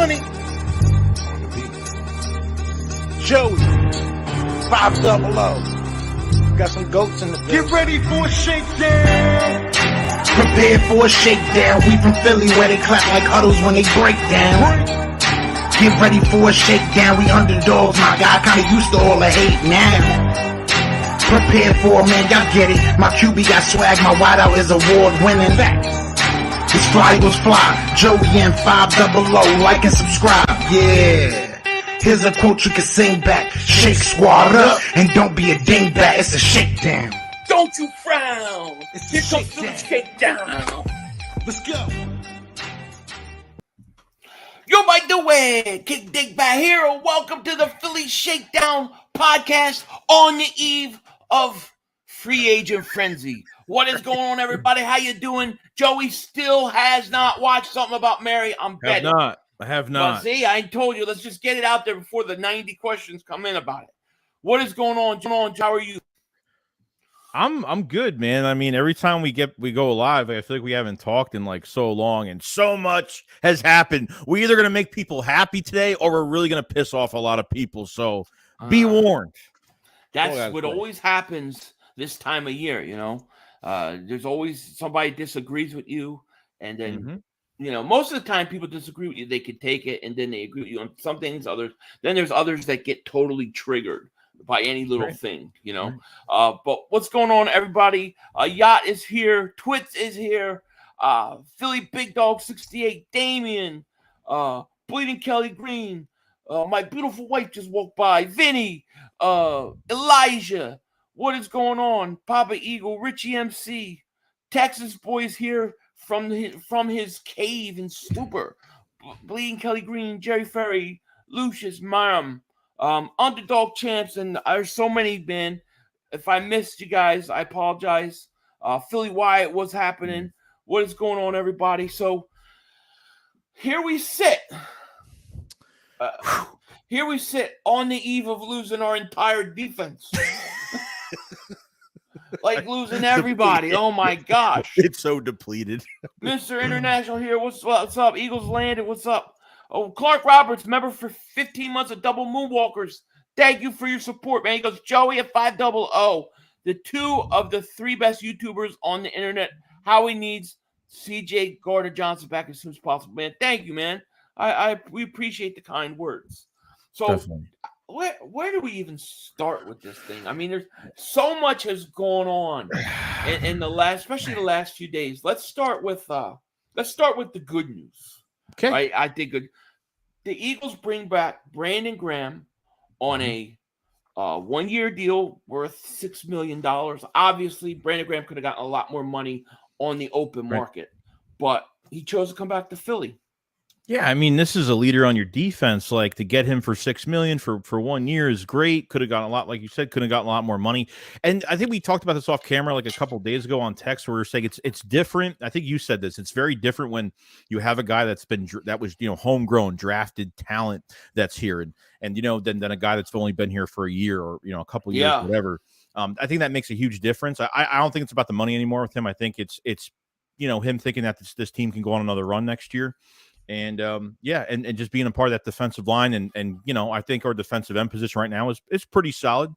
Johnny, Joey, 500. Got some goats in the building. Get ready for a shakedown. Prepare for a shakedown. We from Philly where they clap like huddles when they break down. Get ready for a shakedown. We underdogs, my guy. Kinda used to all the hate now. Prepare for it, man. Y'all get it. My QB got swag. My wideout is award winning. His fly was fly. Joey and 500. Like and subscribe. Yeah. Here's a quote you can sing back. Shake squad up and don't be a dingbat. It's a shakedown. Don't you frown. It's Here a comes the shakedown. Let's go. Yo, by the way, Kick Dingbat here. Welcome to the Philly Shakedown podcast on the eve of free agent frenzy. What is going on, everybody? How you doing? Joey still has not watched something about Mary. I'm betting. I have not. Well, see, I told you. Let's just get it out there before the 90 questions come in about it. What is going on? How are you? I'm good, man. I mean, every time we go live, I feel like we haven't talked in like so long, and so much has happened. We're either gonna make people happy today, or we're really gonna piss off a lot of people. So be warned. That's what always happens this time of year. You know, there's always somebody disagrees with you, and then you know, most of the time people disagree with you. They could take it, and then they agree with you on some things. Others, then there's others that get totally triggered by any little thing, you know. But what's going on, everybody? Yacht is here. Twits is here. Philly Big Dog 68. Damien. Bleeding Kelly Green. My beautiful wife just walked by. Vinny. Elijah. What is going on? Papa Eagle. Richie MC. Texas boys here from his cave and stupor. Bleeding Kelly Green. Jerry Ferry. Lucius. Myram. Underdog champs, and there's so many, man. If I missed you guys, I apologize. Philly Wyatt, what's happening? What is going on, everybody? So here we sit. Here we sit on the eve of losing our entire defense. Like losing everybody. Oh my gosh. It's so depleted. Mr. International here. What's up? Eagles landed. What's up? Oh, Clark Roberts, member for 15 months of Double Moonwalkers. Thank you for your support, man. He goes, Joey at 500. The two of the three best YouTubers on the internet. Howie needs CJ Gardner-Johnson back as soon as possible, man. Thank you, man. We appreciate the kind words. So where do we even start with this thing? I mean, there's so much has gone on in especially the last few days. Let's start with the good news. Okay. Right? I think the Eagles bring back Brandon Graham on a 1-year deal worth $6 million. Obviously, Brandon Graham could have gotten a lot more money on the open market, but he chose to come back to Philly. Yeah, I mean, this is a leader on your defense. Like, to get him for $6 million for 1 year is great. Could have gotten a lot, like you said, could have gotten a lot more money. And I think we talked about this off camera like a couple of days ago on text, where we were saying it's different. I think you said this. It's very different when you have a guy that was homegrown, drafted talent that's here, and than a guy that's only been here for a year or a couple of years, whatever. I think that makes a huge difference. I don't think it's about the money anymore with him. I think it's him thinking that this team can go on another run next year. And and just being a part of that defensive line, and I think our defensive end position right now is pretty solid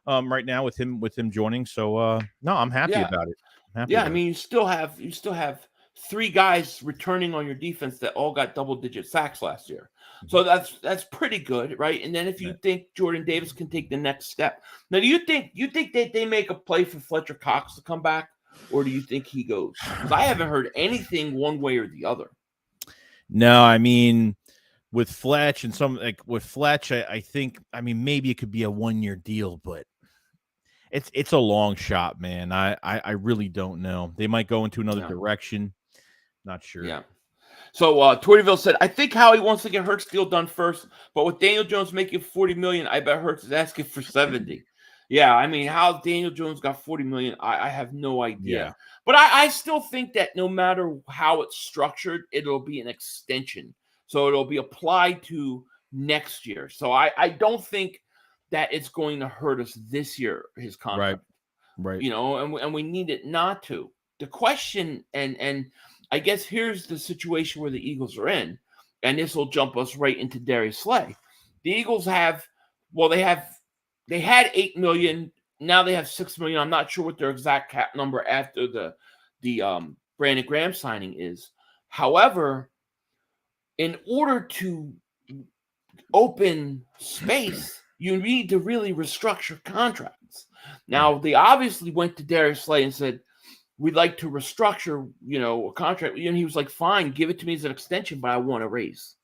right now with him joining. So no, I'm happy about it. I mean, you still have three guys returning on your defense that all got double-digit sacks last year. So that's pretty good, right? And then if you think Jordan Davis can take the next step, now do you think that they make a play for Fletcher Cox to come back, or do you think he goes? Because I haven't heard anything one way or the other. No, I mean, with Fletch and I think, I mean, maybe it could be a 1-year deal, but it's a long shot, man. I really don't know. They might go into another direction. Not sure. Yeah. So Twitterville said, I think Howie wants to get Hurts deal done first, but with Daniel Jones making $40 million, I bet Hurts is asking for 70. Yeah, I mean, how Daniel Jones got $40 million, I have no idea. Yeah. But I still think that no matter how it's structured, it'll be an extension. So it'll be applied to next year. So I don't think that it's going to hurt us this year, his contract. Right. And we need it not to. The question, and I guess here's the situation where the Eagles are in, and this will jump us right into Darius Slay. The Eagles have, they had $8 million. Now they have $6 million. I'm not sure what their exact cap number after the Brandon Graham signing is. However, in order to open space, you need to really restructure contracts. Now, they obviously went to Darius Slay and said, we'd like to restructure, a contract. And he was like, fine, give it to me as an extension, but I want to raise.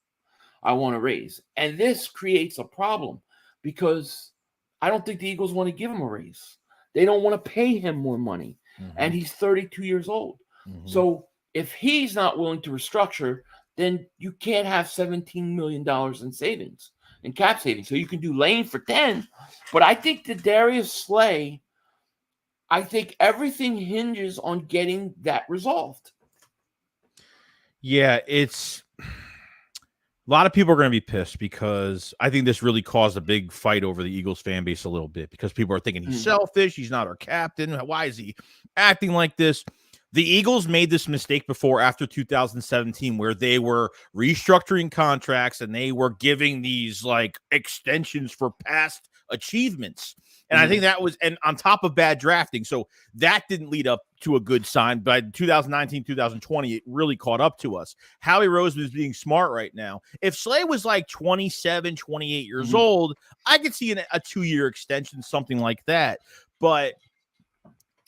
And this creates a problem because I don't think the Eagles want to give him a raise. They don't want to pay him more money. And he's 32 years old. So if he's not willing to restructure, then you can't have $17 million in savings, in cap savings. So you can do Lane for 10. But I think the Darius Slay, I think everything hinges on getting that resolved. Yeah, it's a lot of people are going to be pissed because I think this really caused a big fight over the Eagles fan base a little bit because people are thinking he's selfish. He's not our captain. Why is he acting like this? The Eagles made this mistake before after 2017 where they were restructuring contracts and they were giving these like extensions for past achievements. And I think that was, and on top of bad drafting. So that didn't lead up to a good sign. By 2019, 2020, it really caught up to us. Howie Roseman is being smart right now. If Slay was like 27, 28 years old, I could see a 2-year extension, something like that. But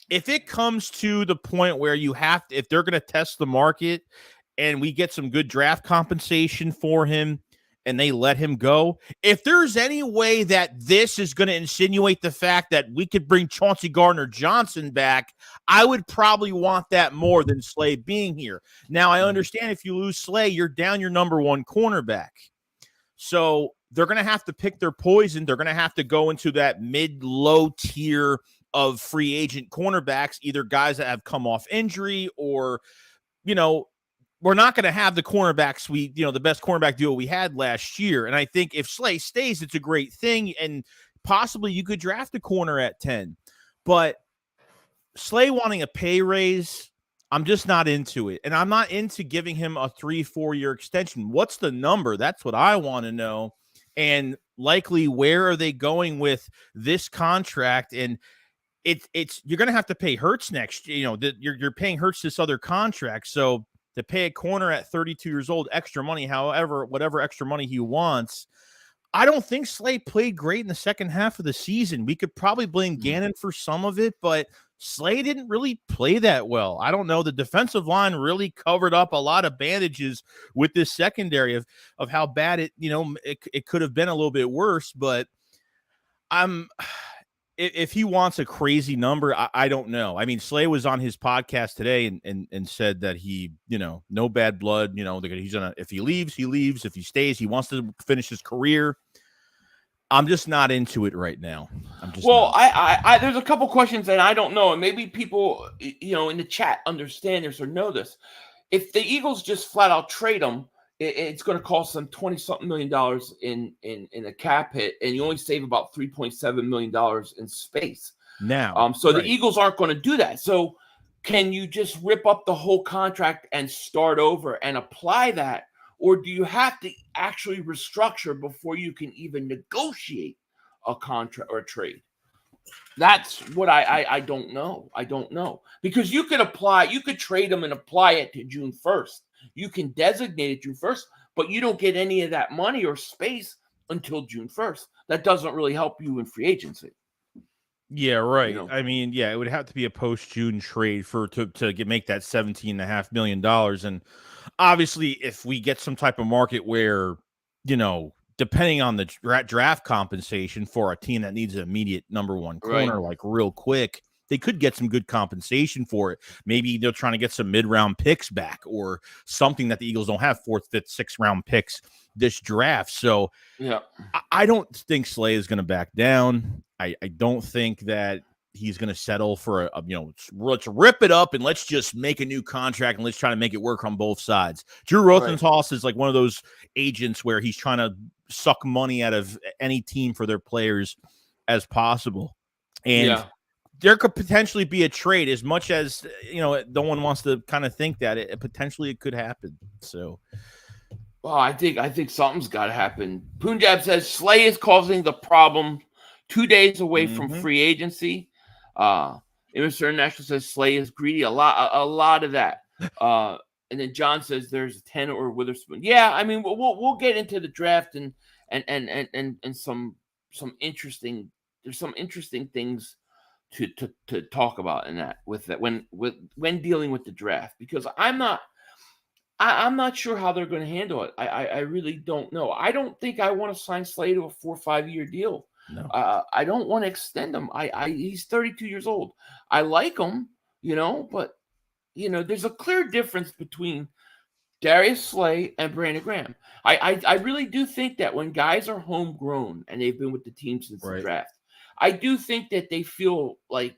if it comes to the point where you have to, if they're going to test the market and we get some good draft compensation for him, and they let him go, if there's any way that this is going to insinuate the fact that we could bring Chauncey Gardner-Johnson back, I would probably want that more than Slay being here. Now, I understand if you lose Slay, you're down your number one cornerback. So they're going to have to pick their poison. They're going to have to go into that mid-low tier of free agent cornerbacks, either guys that have come off injury or, we're not going to have the cornerback suite, the best cornerback duo we had last year. And I think if Slay stays, it's a great thing. And possibly you could draft a corner at 10. But Slay wanting a pay raise, I'm just not into it. And I'm not into giving him a 3-4 year extension. What's the number? That's what I want to know. And likely, where are they going with this contract? And it's you're going to have to pay Hurts next. You're paying Hurts this other contract. So to pay a corner at 32 years old, extra money, whatever extra money he wants. I don't think Slay played great in the second half of the season. We could probably blame Gannon for some of it, but Slay didn't really play that well. I don't know. The defensive line really covered up a lot of bandages with this secondary of how bad it could have been a little bit worse, but if he wants a crazy number, I don't know. I mean, Slay was on his podcast today and said that he, no bad blood, he's gonna, if he leaves, he leaves. If he stays, he wants to finish his career. I'm just not into it right now. I there's a couple questions that I don't know, and maybe people, in the chat understand this or know this. If the Eagles just flat out trade him, it's going to cost them $20-something million in a cap hit, and you only save about $3.7 million in space. Now, the Eagles aren't going to do that. So, can you just rip up the whole contract and start over and apply that, or do you have to actually restructure before you can even negotiate a contract or a trade? That's what I don't know. I don't know, because you could trade them and apply it to June 1st. You can designate it June 1st, but you don't get any of that money or space until June 1st. That doesn't really help you in free agency. Yeah, right. I mean, yeah, it would have to be a post-June trade to make that $17.5 million. And obviously, if we get some type of market where, depending on the draft compensation for a team that needs an immediate number one corner, like real quick, they could get some good compensation for it. Maybe they're trying to get some mid-round picks back or something that the Eagles don't have, 4th, 5th, 6th round picks this draft. So yeah, I don't think Slay is going to back down. I don't think that he's going to settle for let's rip it up and let's just make a new contract and let's try to make it work on both sides. Drew Rosenhaus is like one of those agents where he's trying to suck money out of any team for their players as possible. And there could potentially be a trade, as much as, no one wants to kind of think that it potentially could happen. So Well, I think something's got to happen. Punjab says Slay is causing the problem. 2 days away from free agency. Mr. International says Slay is greedy. A lot of that. And then John says there's 10 or Witherspoon. Yeah, I mean we'll get into the draft and some interesting. There's some interesting things to talk about in that with that when dealing with the draft, because I'm not sure how they're going to handle it. I really don't know. I don't think I want to sign Slay to a 4 or 5 year deal. No. I don't want to extend him. He's 32 years old. I like him, but there's a clear difference between Darius Slay and Brandon Graham. I really do think that when guys are homegrown and they've been with the team since the draft, I do think that they feel like,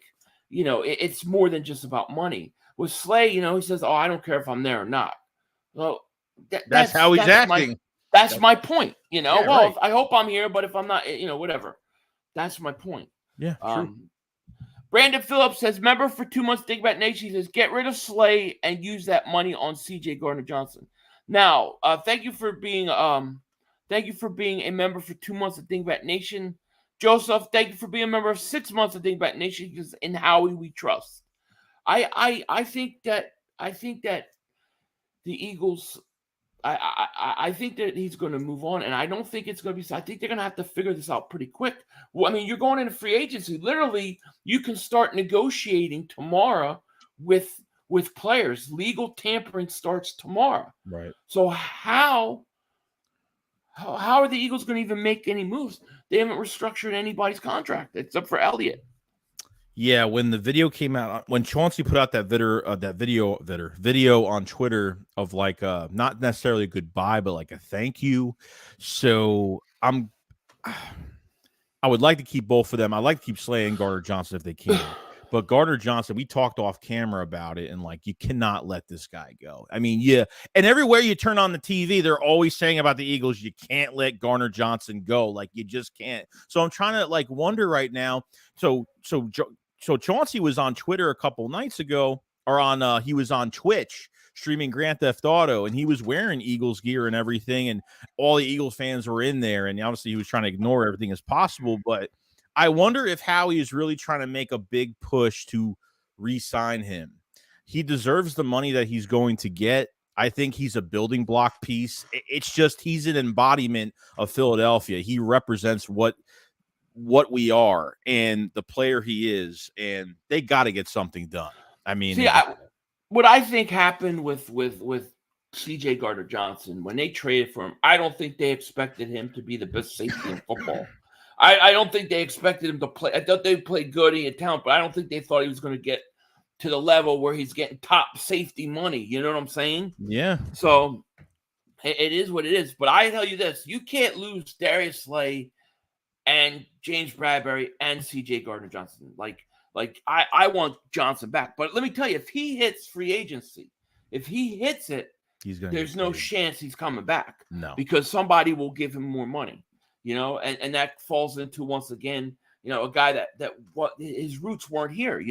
it's more than just about money. With Slay, he says, "Oh, I don't care if I'm there or not." Well, that's how he's acting. That's my point. Yeah, well, I hope I'm here, but if I'm not, whatever. That's my point. Yeah. True. Brandon Phillips says, member for 2 months, Dingbat Nation. He says, get rid of Slay and use that money on CJ Gardner-Johnson. Now, thank you for being a member for 2 months of Dingbat Nation. Joseph, thank you for being a member of 6 months of Dingbat Nation, because in Howie we trust. I think that the Eagles, I think that he's going to move on, and I don't think it's going to be. I think they're going to have to figure this out pretty quick. Well, I mean, you're going into free agency. Literally, you can start negotiating tomorrow with players. Legal tampering starts tomorrow. Right. So how are the Eagles going to even make any moves? They haven't restructured anybody's contract except for Elliott. Yeah, when the video came out, when Chauncey put out that video on Twitter of like not necessarily a goodbye, but like a thank you. So I would like to keep both of them. I'd like to keep Slay and Gardner-Johnson if they can. But Gardner-Johnson, we talked off camera about it, and like, you cannot let this guy go. I mean, yeah, and everywhere you turn on the TV, they're always saying about the Eagles, you can't let Gardner-Johnson go. Like, you just can't. So I'm trying to like wonder right now. So Chauncey was on Twitter a couple nights ago, or he was on Twitch streaming Grand Theft Auto, and he was wearing Eagles gear and everything, and all the Eagles fans were in there, and obviously he was trying to ignore everything as possible. But I wonder if Howie is really trying to make a big push to re-sign him. He deserves the money that he's going to get. I think he's a building block piece. It's just he's an embodiment of Philadelphia. He represents what we are and the player he is, and they got to get something done. I mean, what I think happened with CJ Gardner-Johnson when they traded for him, I don't think they expected him to be the best safety in football. I don't think they expected him to play. I thought they played good, he had talent, but I don't think they thought he was going to get to the level where he's getting top safety money. You know what I'm saying? Yeah. So it is what it is. But I tell you this, you can't lose Darius Slay and James Bradbury and CJ Gardner-Johnson. Like I want Johnson back. But let me tell you, if he hits free agency, if he hits it, there's no chance he's coming back. No. Because somebody will give him more money. And that falls into, once again, a guy that what his roots weren't here,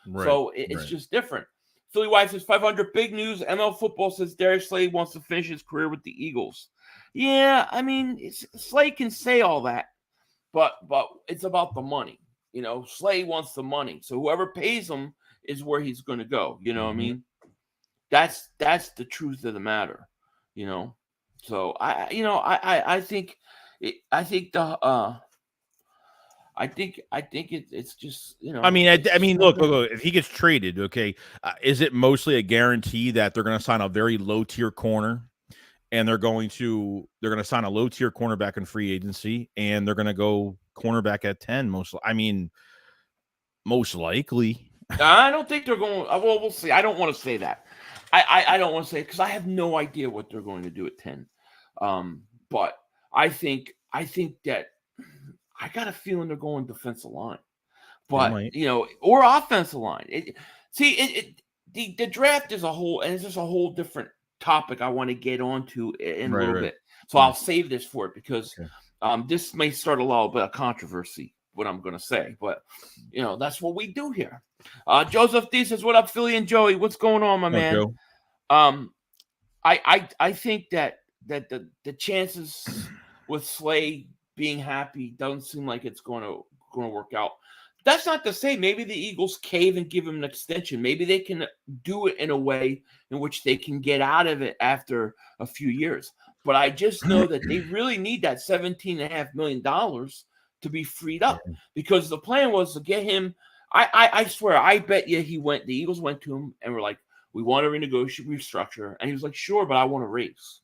Right, so it's just different. Philly Wife says 500 big news. ML Football says Darius Slay wants to finish his career with the Eagles. Yeah, I mean, Slay can say all that, but it's about the money. Slay wants the money, so whoever pays him is where he's going to go. You know what I mean? That's the truth of the matter. So I think. I think it's just, I mean, look, if he gets traded, okay, is it mostly a guarantee that they're going to sign a very low tier corner, and they're going to sign a low tier cornerback in free agency, and they're going to go cornerback at 10? Most likely. I don't think they're going. Well, we'll see. I don't want to say that. I don't want to say it because I have no idea what they're going to do at 10. But I think that I got a feeling they're going defensive line, but or offensive line. The draft is a whole, and it's just a whole different topic I want to get onto in a little bit. So I'll save this for it because this may start a little bit of controversy, what I'm going to say, but that's what we do here. Joseph D says, "What up, Philly and Joey? What's going on, my man?" Joe. I think that that the chances with Slay being happy doesn't seem like it's going to work out. That's not to say maybe the Eagles cave and give him an extension. Maybe they can do it in a way in which they can get out of it after a few years. But I just know that they really need that $17.5 million to be freed up, because the plan was to get him. I swear, I bet you the Eagles went to him and were like, we want to restructure. And he was like, sure, but I want to raise.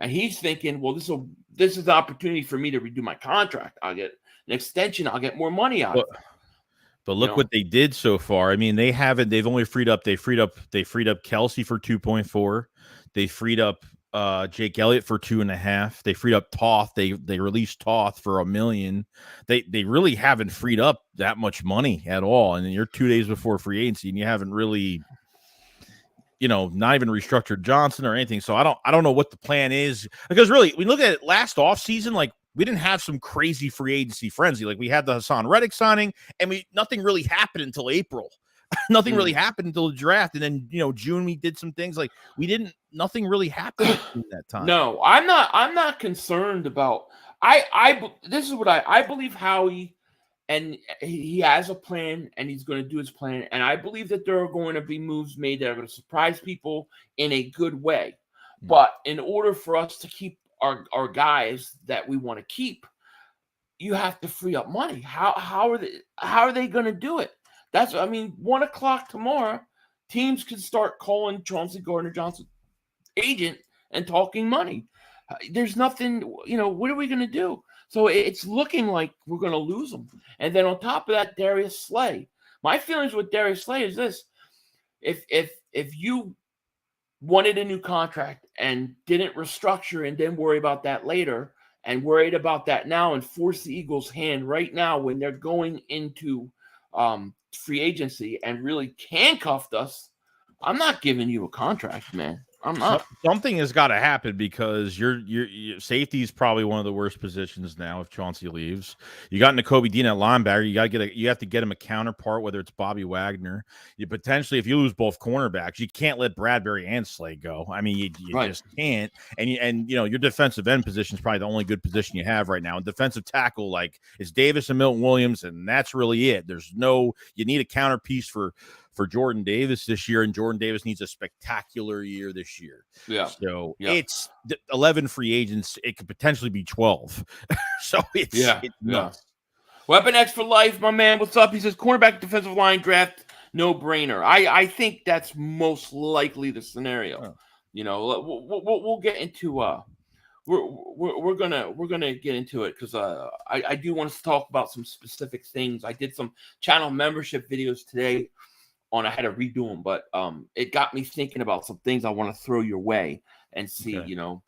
And he's thinking, well, this is the opportunity for me to redo my contract. I'll get an extension. I'll get more money out of it. But look what they did so far. I mean, they've only freed up Kelsey for 2.4. They freed up Jake Elliott for 2.5. They freed up Toth. They released Toth for $1 million. They really haven't freed up that much money at all. And you're 2 days before free agency, and you haven't really, not even restructured Johnson or anything. So I don't know what the plan is, because really, we look at it last offseason, like, we didn't have some crazy free agency frenzy. Like, we had the Hassan Reddick signing, and nothing really happened until April. Nothing really happened until the draft. And then, June, we did some things. Like, nothing really happened in that time. No, I'm not concerned about, this is what I believe Howie, and he has a plan, and he's going to do his plan. And I believe that there are going to be moves made that are going to surprise people in a good way. But in order for us to keep our guys that we want to keep, you have to free up money. How are they going to do it? 1 o'clock tomorrow, teams can start calling Chauncey Gardner-Johnson agent and talking money. There's nothing, what are we going to do? So it's looking like we're going to lose them. And then on top of that, Darius Slay. My feelings with Darius Slay is this: if you wanted a new contract and didn't restructure and then worry about that later, and worried about that now and force the Eagles' hand right now when they're going into free agency and really handcuffed us, I'm not giving you a contract, man. I'm not. Something has got to happen, because your safety is probably one of the worst positions now if Chauncey leaves. You got Nakobe Dean at linebacker. You have to get him a counterpart, whether it's Bobby Wagner. You potentially, if you lose both cornerbacks, you can't let Bradbury and Slay go. I mean, you just can't. And your defensive end position is probably the only good position you have right now. And defensive tackle, like, it's Davis and Milton Williams, and that's really it. You need a counterpiece for Jordan Davis this year, and Jordan Davis needs a spectacular year this year. Yeah. So it's 11 free agents. It could potentially be 12. So it's nuts. Weapon X for life, my man. What's up? He says cornerback defensive line draft, no brainer. I think that's most likely the scenario. We'll get into we're gonna get into it, because I do want us to talk about some specific things. I did some channel membership videos today. I had to redo them, but it got me thinking about some things I want to throw your way and see. Okay.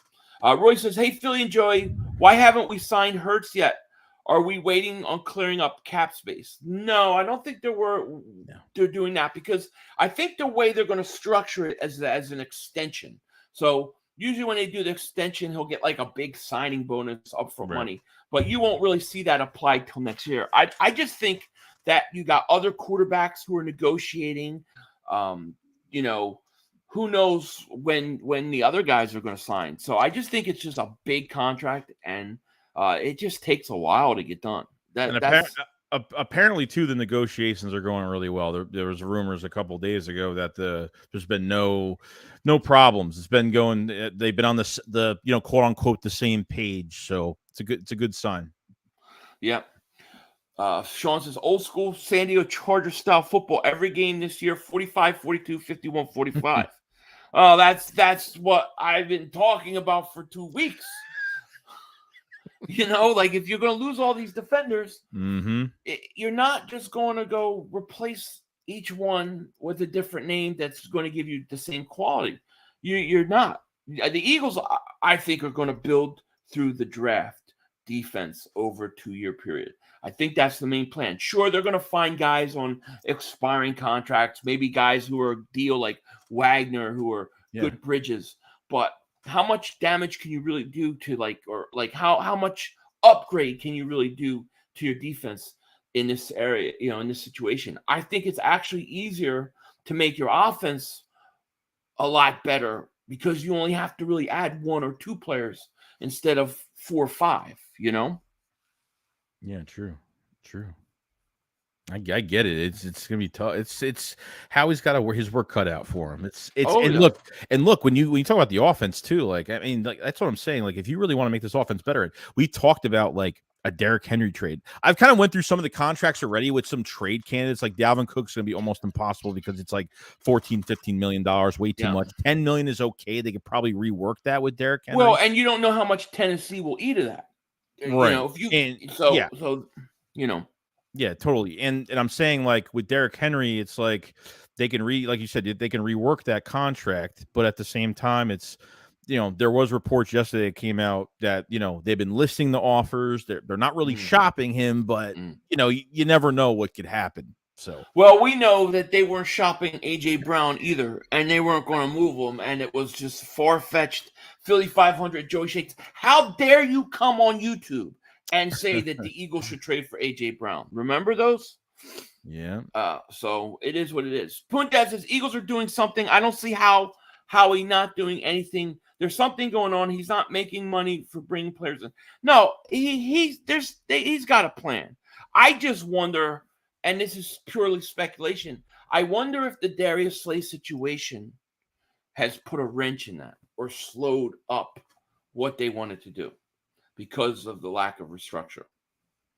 Roy says, "Hey, Philly and Joey, why haven't we signed Hurts yet? Are we waiting on clearing up cap space?" No, I don't think they're doing that, because I think the way they're going to structure it as an extension. So usually when they do the extension, he'll get like a big signing bonus up for money, but you won't really see that applied till next year. I just think that you got other quarterbacks who are negotiating. Who knows when the other guys are going to sign. So I just think it's just a big contract, and it just takes a while to get done. Apparently, too, the negotiations are going really well. There was rumors a couple of days ago that there's been no problems. It's been going. They've been on the quote unquote the same page. So it's a good sign. Yeah. Sean says, old school San Diego Chargers style football every game this year, 45-42, 51-45. Oh, that's what I've been talking about for 2 weeks. Like, if you're going to lose all these defenders, you're not just going to go replace each one with a different name that's going to give you the same quality. You're not. The Eagles, I think, are going to build through the draft defense over a 2-year period. I think that's the main plan. Sure, they're going to find guys on expiring contracts, maybe guys who are deal like Wagner, who are good bridges. But how much damage can you really do to how much upgrade can you really do to your defense in this area, in this situation? I think it's actually easier to make your offense a lot better because you only have to really add 1 or 2 players instead of 4 or 5, you know? Yeah, true. I get it. It's gonna be tough. It's Howie's got his work cut out for him. Look when you talk about the offense too. Like I mean, like that's what I'm saying. Like if you really want to make this offense better, we talked about like a Derrick Henry trade. I've kind of went through some of the contracts already with some trade candidates. Like Dalvin Cook's gonna be almost impossible because it's like $14-15 million, way too much. $10 million is okay. They could probably rework that with Derrick Henry. Well, and you don't know how much Tennessee will eat of that, right? You know, you know. Yeah, totally. And I'm saying like with Derrick Henry, it's like they can like you said, they can rework that contract, but at the same time, it's, you know, there was reports yesterday that came out that, you know, they've been listing the offers. They're not really shopping him, but you know, you never know what could happen. So, well, we know that they weren't shopping AJ Brown either, and they weren't going to move him, and it was just far-fetched. Philly 500 JoeyShakes. How dare you come on YouTube and say that the Eagles should trade for AJ Brown? Remember those? Yeah. So it is what it is. Punta says Eagles are doing something. I don't see how he not doing anything. There's something going on. He's not making money for bringing players in. No, he's got a plan. I just wonder, and this is purely speculation, I wonder if the Darius Slay situation has put a wrench in that or slowed up what they wanted to do, because of the lack of restructure.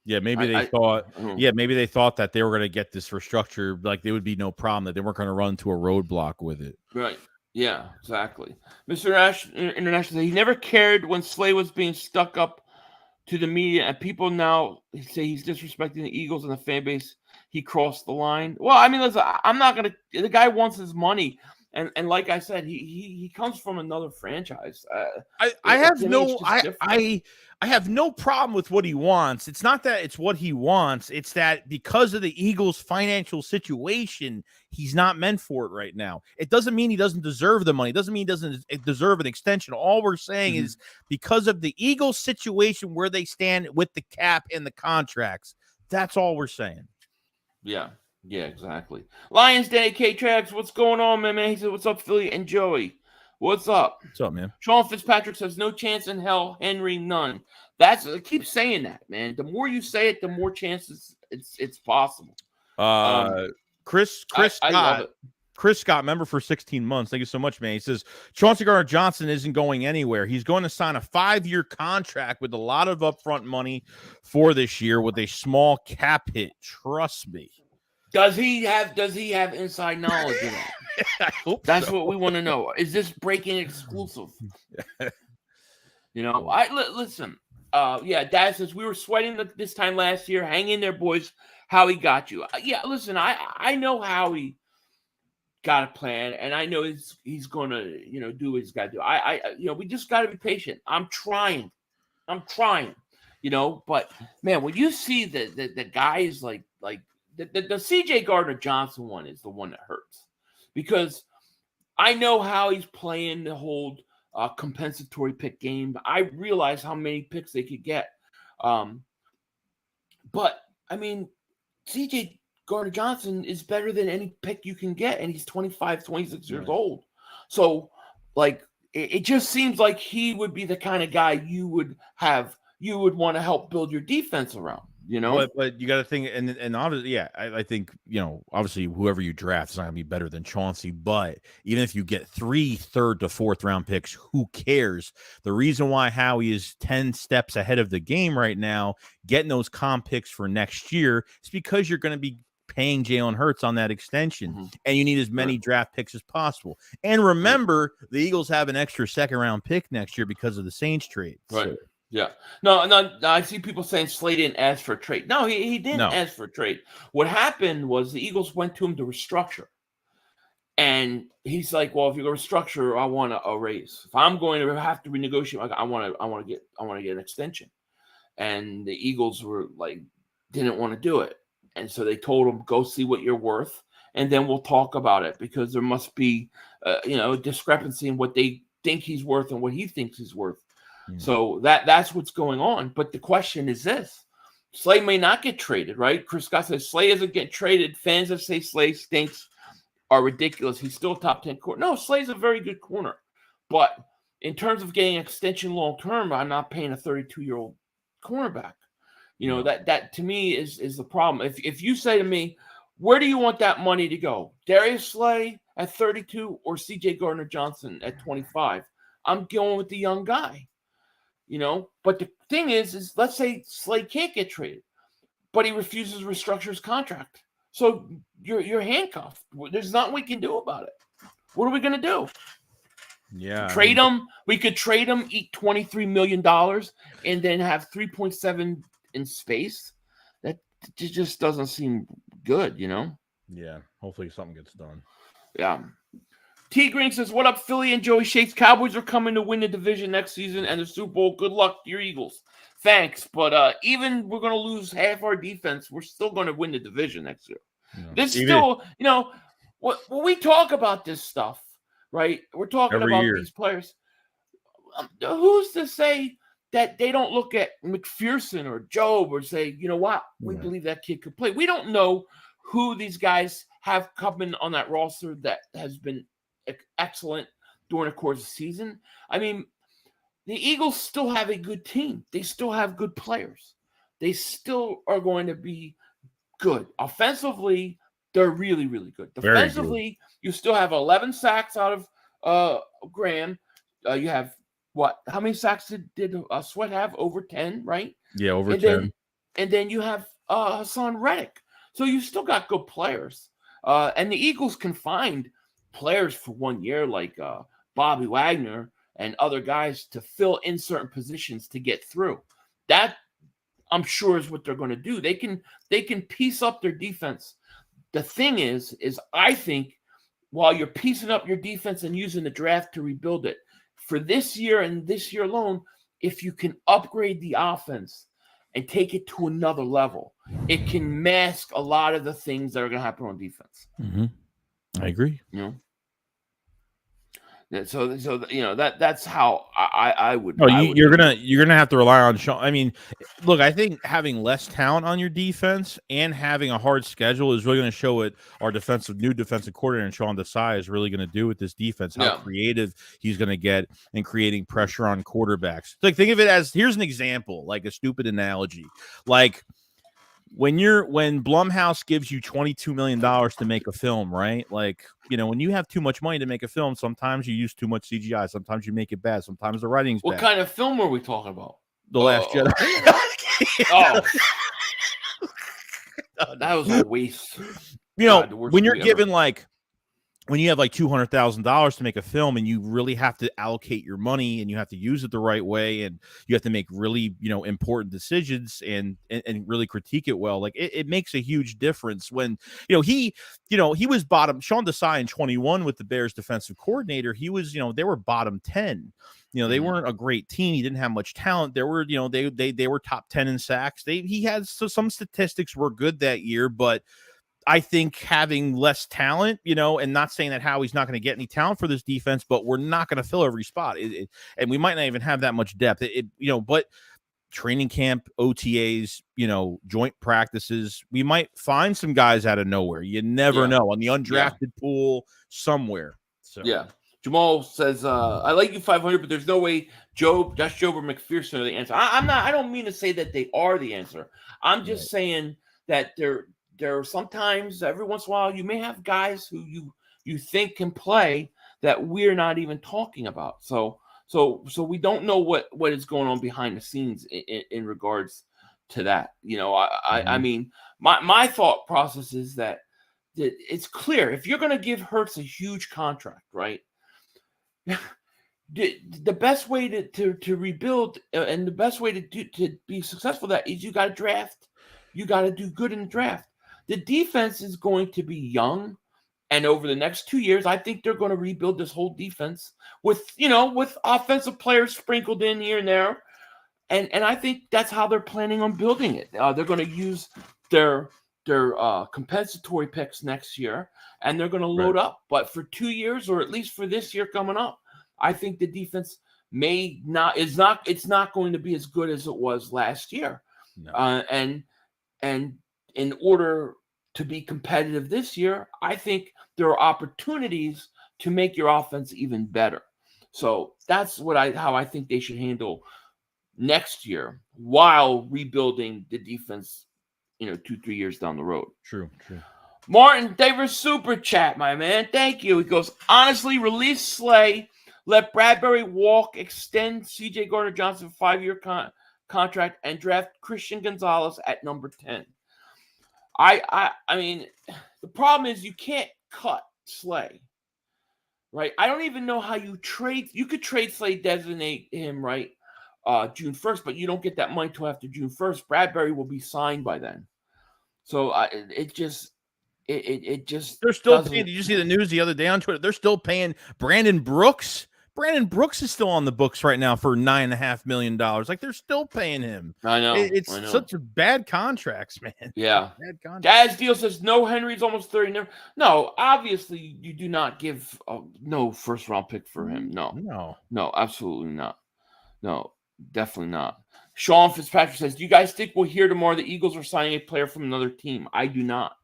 Yeah, maybe they thought. Yeah, maybe they thought that they were going to get this restructure, like there would be no problem, that they weren't going to run into a roadblock with it. Right. Yeah, exactly. Mr. Ash International, he never cared when Slay was being stuck up to the media, and people now say he's disrespecting the Eagles and the fan base. He crossed the line. Well, I mean, listen, I'm not going to. The guy wants his money. And like I said, he comes from another franchise. I have no problem with what he wants. It's not that it's what he wants. It's that because of the Eagles' financial situation, he's not meant for it right now. It doesn't mean he doesn't deserve the money. It doesn't mean he doesn't deserve an extension. All we're saying is because of the Eagles' situation where they stand with the cap and the contracts. That's all we're saying. Yeah. Yeah, exactly. Lions Den K-Trax, what's going on, man? He said, what's up, Philly and Joey? What's up? What's up, man? Sean Fitzpatrick says, no chance in hell, Henry, none. I keep saying that, man. The more you say it, the more chances it's possible. Chris Scott, member for 16 months. Thank you so much, man. He says, Chauncey Gardner-Johnson isn't going anywhere. He's going to sign a 5-year contract with a lot of upfront money for this year with a small cap hit. Trust me. Does he have inside knowledge of that? I hope that's so. What we want to know. Is this breaking exclusive? You know, listen. Dad says we were sweating this time last year. Hang in there, boys. Howie got you. Yeah, listen. I know Howie got a plan, and I know he's gonna do what he's got to do. We just got to be patient. I'm trying. But man, when you see the guys like. The CJ Gardner-Johnson one is the one that hurts, because I know how he's playing the whole compensatory pick game. I realize how many picks they could get. But, I mean, CJ Gardner-Johnson is better than any pick you can get, and he's 25, 26 years old. So, like, it just seems like he would be the kind of guy you would want to help build your defense around. But you got to think, and obviously, I think, obviously whoever you draft is not going to be better than Chauncey, but even if you get 3 third to fourth round picks, who cares? The reason why Howie is 10 steps ahead of the game right now, getting those comp picks for next year, is because you're going to be paying Jalen Hurts on that extension, and you need as many draft picks as possible. And remember, the Eagles have an extra second round pick next year because of the Saints trade. Right. So. Yeah. No, I see people saying Slay didn't ask for a trade. No, he didn't ask for a trade. What happened was the Eagles went to him to restructure. And he's like, well, if you're going to restructure, I want a raise. If I'm going to have to renegotiate, I want to get an extension. And the Eagles were like, didn't want to do it. And so they told him, go see what you're worth, and then we'll talk about it, because there must be a discrepancy in what they think he's worth and what he thinks he's worth. So that's what's going on. But the question is this: Slay may not get traded, right? Chris Scott says Slay isn't getting traded. Fans that say Slay stinks are ridiculous. He's still top 10 corner. No, Slay's a very good corner. But in terms of getting extension long term, I'm not paying a 32-year-old cornerback. That to me is the problem. If you say to me, where do you want that money to go? Darius Slay at 32 or CJ Gardner-Johnson at 25? I'm going with the young guy. But the thing is let's say Slay can't get traded, but he refuses to restructure his contract. So you're handcuffed. There's nothing we can do about it. What are we going to do? Yeah. Trade him. We could trade him, eat $23 million, and then have 3.7 in space. That just doesn't seem good, Yeah. Hopefully something gets done. Yeah. T Green says, "What up, Philly and Joey Shakes? Cowboys are coming to win the division next season and the Super Bowl. Good luck to your Eagles." Thanks, but even we're going to lose half our defense, we're still going to win the division next year. Yeah. This still, when we talk about this stuff, right? We're talking about these players. Who's to say that they don't look at McPherson or Job or say, you know what, we believe that kid could play. We don't know who these guys have coming on that roster that has been excellent during the course of the season. I mean, the Eagles still have a good team. They still have good players. They still are going to be good. Offensively, they're really, really good. Defensively, you still have 11 sacks out of Graham. You have what? How many sacks did Sweat have? Over 10, right? Yeah, over 10. And then you have Hassan Reddick. So you still got good players. And the Eagles can find players for 1 year like Bobby Wagner and other guys to fill in certain positions to get through. That, I'm sure, is what they're going to do. They can piece up their defense. The thing is I think while you're piecing up your defense and using the draft to rebuild it, for this year and this year alone, if you can upgrade the offense and take it to another level, it can mask a lot of the things that are going to happen on defense. Mm-hmm. I agree. So that's how I would. No, you're gonna have to rely on Sean. I mean, look, I think having less talent on your defense and having a hard schedule is really going to show what our new defensive coordinator Sean Desai is really going to do with this defense. How creative he's going to get in creating pressure on quarterbacks. Like, think of it as, here's an example, like a stupid analogy, like when Blumhouse gives you $22 million to make a film, right? Like, when you have too much money to make a film, sometimes you use too much CGI. Sometimes you make it bad. Sometimes the writing's bad. What kind of film are we talking about? The Last Jedi. That was a waste. When you're given when you have like $200,000 to make a film and you really have to allocate your money and you have to use it the right way and you have to make really, important decisions and really critique it well, like it makes a huge difference when, he was bottom. Sean Desai in 21 with the Bears defensive coordinator, he was, they were bottom 10. They weren't a great team. He didn't have much talent. There were, they were top 10 in sacks. He had some statistics were good that year, but I think having less talent, and not saying that Howie's not going to get any talent for this defense, but we're not going to fill every spot. And we might not even have that much depth. But training camp, OTAs, joint practices, we might find some guys out of nowhere. You never know, on the undrafted pool somewhere. So yeah. Jamal says, I like you 500, but there's no way Josh Job or McPherson are the answer. I don't mean to say that they are the answer. I'm just saying that there are sometimes, every once in a while, you may have guys who you think can play that we're not even talking about. So we don't know what is going on behind the scenes in regards to that. I mean, my thought process is that it's clear if you're going to give Hurts a huge contract, right? The best way to rebuild and the best way to be successful that is you got to draft. You got to do good in the draft. The defense is going to be young, and over the next 2 years, I think they're going to rebuild this whole defense with offensive players sprinkled in here and there, and I think that's how they're planning on building it. They're going to use their compensatory picks next year, and they're going to load up. But for 2 years, or at least for this year coming up, I think the defense it's not going to be as good as it was last year, and in order to be competitive this year, I think there are opportunities to make your offense even better. So that's how I think they should handle next year while rebuilding the defense, 2-3 years down the road. True. Martin Davis super chat, my man. Thank you. He goes, honestly, release Slay, let Bradbury walk, extend CJ Gardner-Johnson 5-year contract, and draft Christian Gonzalez at number 10. I mean, the problem is you can't cut Slay, right? I don't even know how you trade. You could trade Slay, designate him, right, June 1st, but you don't get that money till after June 1st. Bradbury will be signed by then. So it just they're still paying. Did you see the news the other day on Twitter? They're still paying Brandon Brooks. Brandon Brooks is still on the books right now for $9.5 million. Like, they're still paying him. I know. It's such bad contracts, man. Yeah. Bad contracts. Daz Deal says, no, Henry's almost 30. No, obviously you do not give no first-round pick for him. No, absolutely not. No, definitely not. Sean Fitzpatrick says, do you guys think we'll hear tomorrow the Eagles are signing a player from another team? I do not.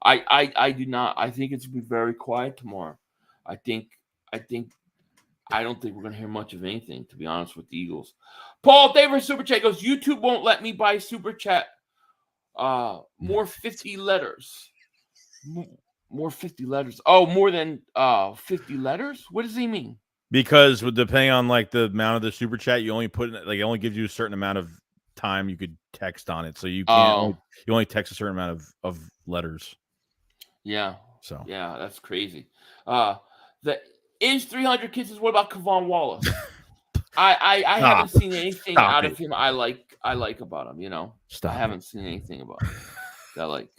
I do not. I think it's going to be very quiet tomorrow. I don't think we're going to hear much of anything, to be honest with the Eagles. Paul Davis Super Chat goes, YouTube won't let me buy Super Chat. More 50 letters. More 50 letters. Oh, more than 50 letters? What does he mean? Because depending on like the amount of the Super Chat, you only put it only gives you a certain amount of time you could text on it. So you can't you only text a certain amount of letters. Yeah. So yeah, that's crazy. The Is 300 Kisses. What about Kevon Wallace? I haven't seen anything out of him I like about him, I haven't seen anything about him that I like.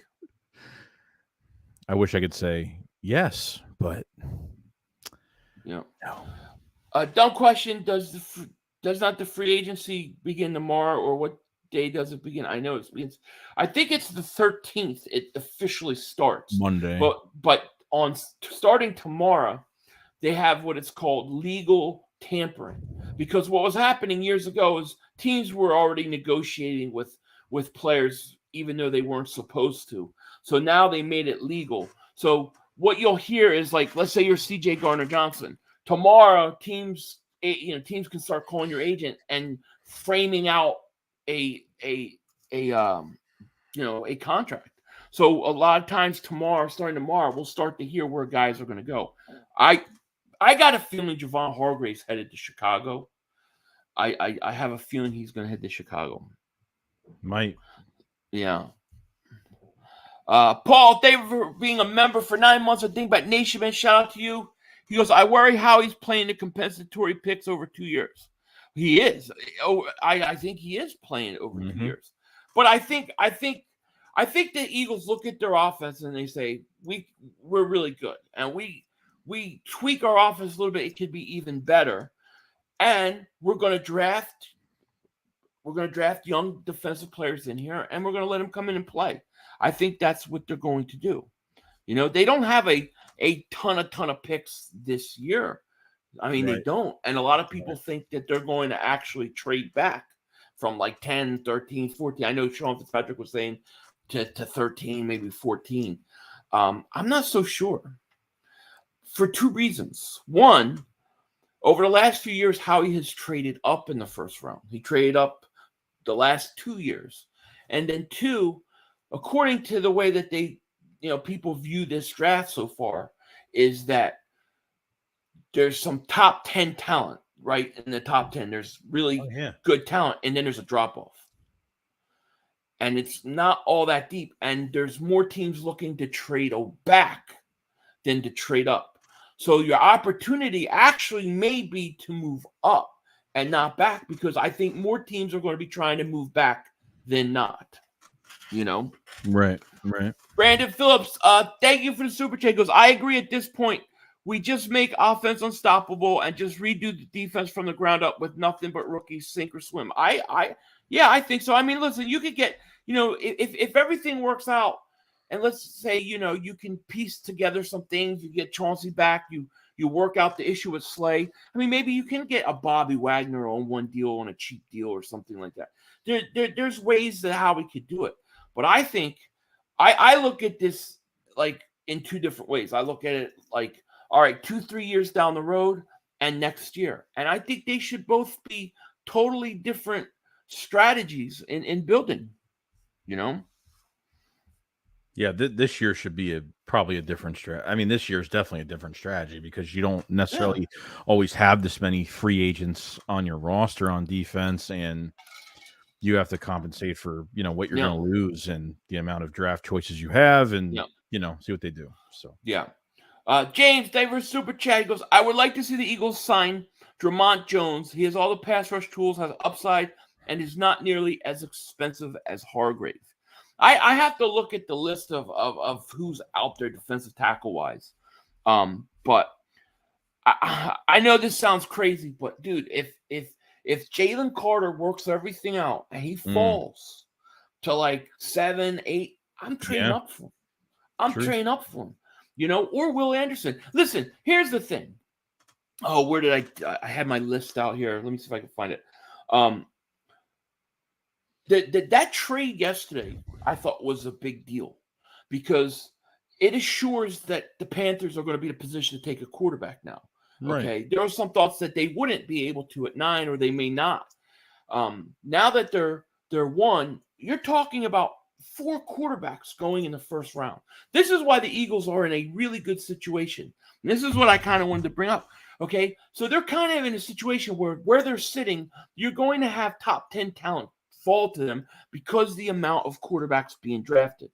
I wish I could say yes, but no. Dumb question, does not the free agency begin tomorrow, or what day does it begin? I know it begins. I think it's the 13th. It officially starts Monday. But on starting tomorrow, they have what it's called legal tampering, because what was happening years ago is teams were already negotiating with players even though they weren't supposed to. So now they made it legal. So what you'll hear is, like, let's say you're CJ Gardner-Johnson. Tomorrow, teams can start calling your agent and framing out a contract. So a lot of times starting tomorrow, we'll start to hear where guys are going to go. I got a feeling Javon Hargrave's headed to Chicago. I have a feeling he's going to head to Chicago. Might. Yeah. Paul, thank you for being a member for 9 months of Dingbat Nation, man. Shout out to you. He goes, I worry how he's playing the compensatory picks over 2 years. He is. I think he is playing over 2 years. But I think the Eagles look at their offense and they say, we're really good. And we tweak our offense a little bit. It could be even better. And we're going to draft young defensive players in here, and we're going to let them come in and play. I think that's what they're going to do. They don't have a ton of picks this year. I mean, They don't. And a lot of people think that they're going to actually trade back from like 10, 13, 14. I know Sean Fitzpatrick was saying to 13, maybe 14. I'm not so sure for two reasons. One, over the last few years, Howie has traded up in the first round. He traded up the last 2 years. And then two, according to the way that people view this draft so far, is that there's some top 10 talent, right? In the top 10, there's really good talent, and then there's a drop-off. And it's not all that deep, and there's more teams looking to trade back than to trade up. So your opportunity actually may be to move up and not back, because I think more teams are going to be trying to move back than not. Right. Brandon Phillips, thank you for the super chat. Goes, I agree at this point. We just make offense unstoppable and just redo the defense from the ground up with nothing but rookies, sink or swim. I think so. I mean, listen, you could get, if everything works out, and let's say, you can piece together some things, you get Chauncey back, you work out the issue with Slay. I mean, maybe you can get a Bobby Wagner on one deal, on a cheap deal or something like that. There's ways that how we could do it. But I think I look at this like in two different ways. I look at it like, all right, 2-3 years down the road, and next year. And I think they should both be totally different strategies in building, you know? Yeah, this year should be probably a different strategy. I mean, this year is definitely a different strategy because you don't necessarily always have this many free agents on your roster on defense, and you have to compensate for, what you're going to lose and the amount of draft choices you have, and, see what they do. So, James Davis Super Chat goes, I would like to see the Eagles sign Dramont Jones. He has all the pass rush tools, has upside, and is not nearly as expensive as Hargrave. I have to look at the list of who's out there defensive tackle wise. But I know this sounds crazy, but dude, if Jalen Carter works everything out and he falls to like 7, 8, I'm trading up for him. I'm trading up for him, or Will Anderson. Listen, here's the thing. Oh, where did I had my list out here. Let me see if I can find it. That trade yesterday, I thought, was a big deal because it assures that the Panthers are going to be in a position to take a quarterback now. Right. Okay, there are some thoughts that they wouldn't be able to at 9, or they may not. Now that they're 1, you're talking about 4 quarterbacks going in the first round. This is why the Eagles are in a really good situation. And this is what I kind of wanted to bring up. Okay, so they're kind of in a situation where they're sitting, you're going to have top 10 talent fall to them because the amount of quarterbacks being drafted.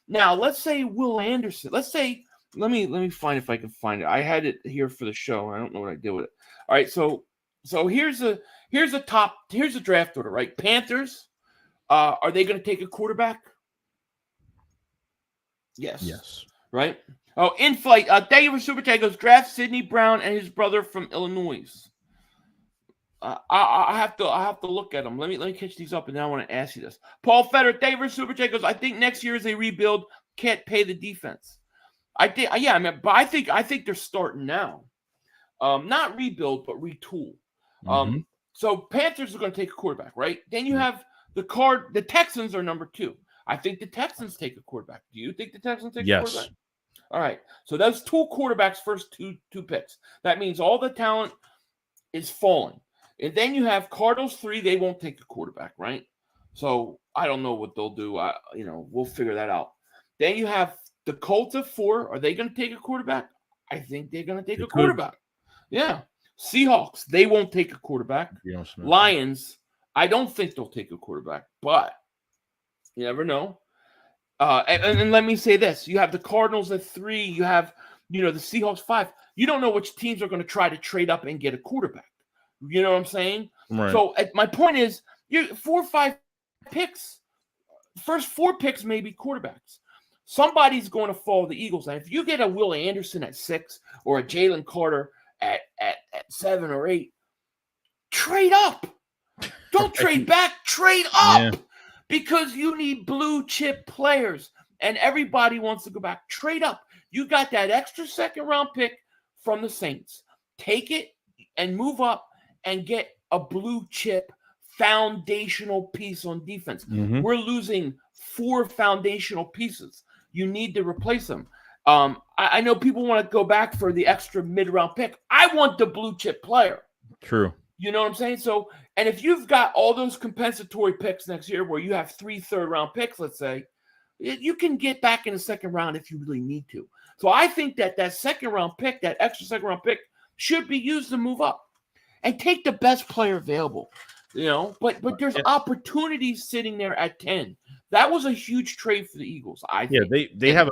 Now, let's say Will Anderson. Let's say, let me find if I can find it. I had it here for the show. I don't know what I did with it. All right, so here's a draft order, right? Panthers, are they going to take a quarterback? Yes. Right? Oh, in flight. Thank you for Super Chat. Goes draft Sidney Brown and his brother from Illinois. I have to look at them. Let me catch these up, and then I want to ask you this. Paul Feder, thank you for Super Chat. Goes, I think next year is a rebuild. Can't pay the defense. But I think they're starting now. Not rebuild, but retool. So Panthers are going to take a quarterback, right? Then you have the Texans are number 2. I think the Texans take a quarterback. Do you think the Texans take a quarterback? All right. So that's 2 quarterbacks, first two picks. That means all the talent is falling. And then you have Cardinals 3. They won't take a quarterback, right? So I don't know what they'll do. We'll figure that out. Then you have the Colts at 4. Are they going to take a quarterback? I think they're going to take a quarterback. Yeah. Seahawks, they won't take a quarterback. Lions, I don't think they'll take a quarterback, but you never know. And let me say this. You have the Cardinals at 3. You have, the Seahawks 5. You don't know which teams are going to try to trade up and get a quarterback. You know what I'm saying? Right. So my point is, 4 or 5 picks. First 4 picks may be quarterbacks. Somebody's going to follow the Eagles. And if you get a Will Anderson at 6 or a Jalen Carter at 7 or 8, trade up. Don't trade back. Trade up. Yeah. Because you need blue chip players. And everybody wants to go back. Trade up. You got that extra second-round pick from the Saints. Take it and move up and get a blue chip foundational piece on defense. We're losing 4 foundational pieces. You need to replace them. I know people want to go back for the extra mid-round pick. I want the blue chip player. True. You know what I'm saying? So, and if you've got all those compensatory picks next year where you have 3 third-round picks, let's say, you can get back in the second round if you really need to. So I think that second-round pick, that extra second-round pick, should be used to move up and take the best player available. But there's opportunities sitting there at 10. That was a huge trade for the Eagles. I think. They have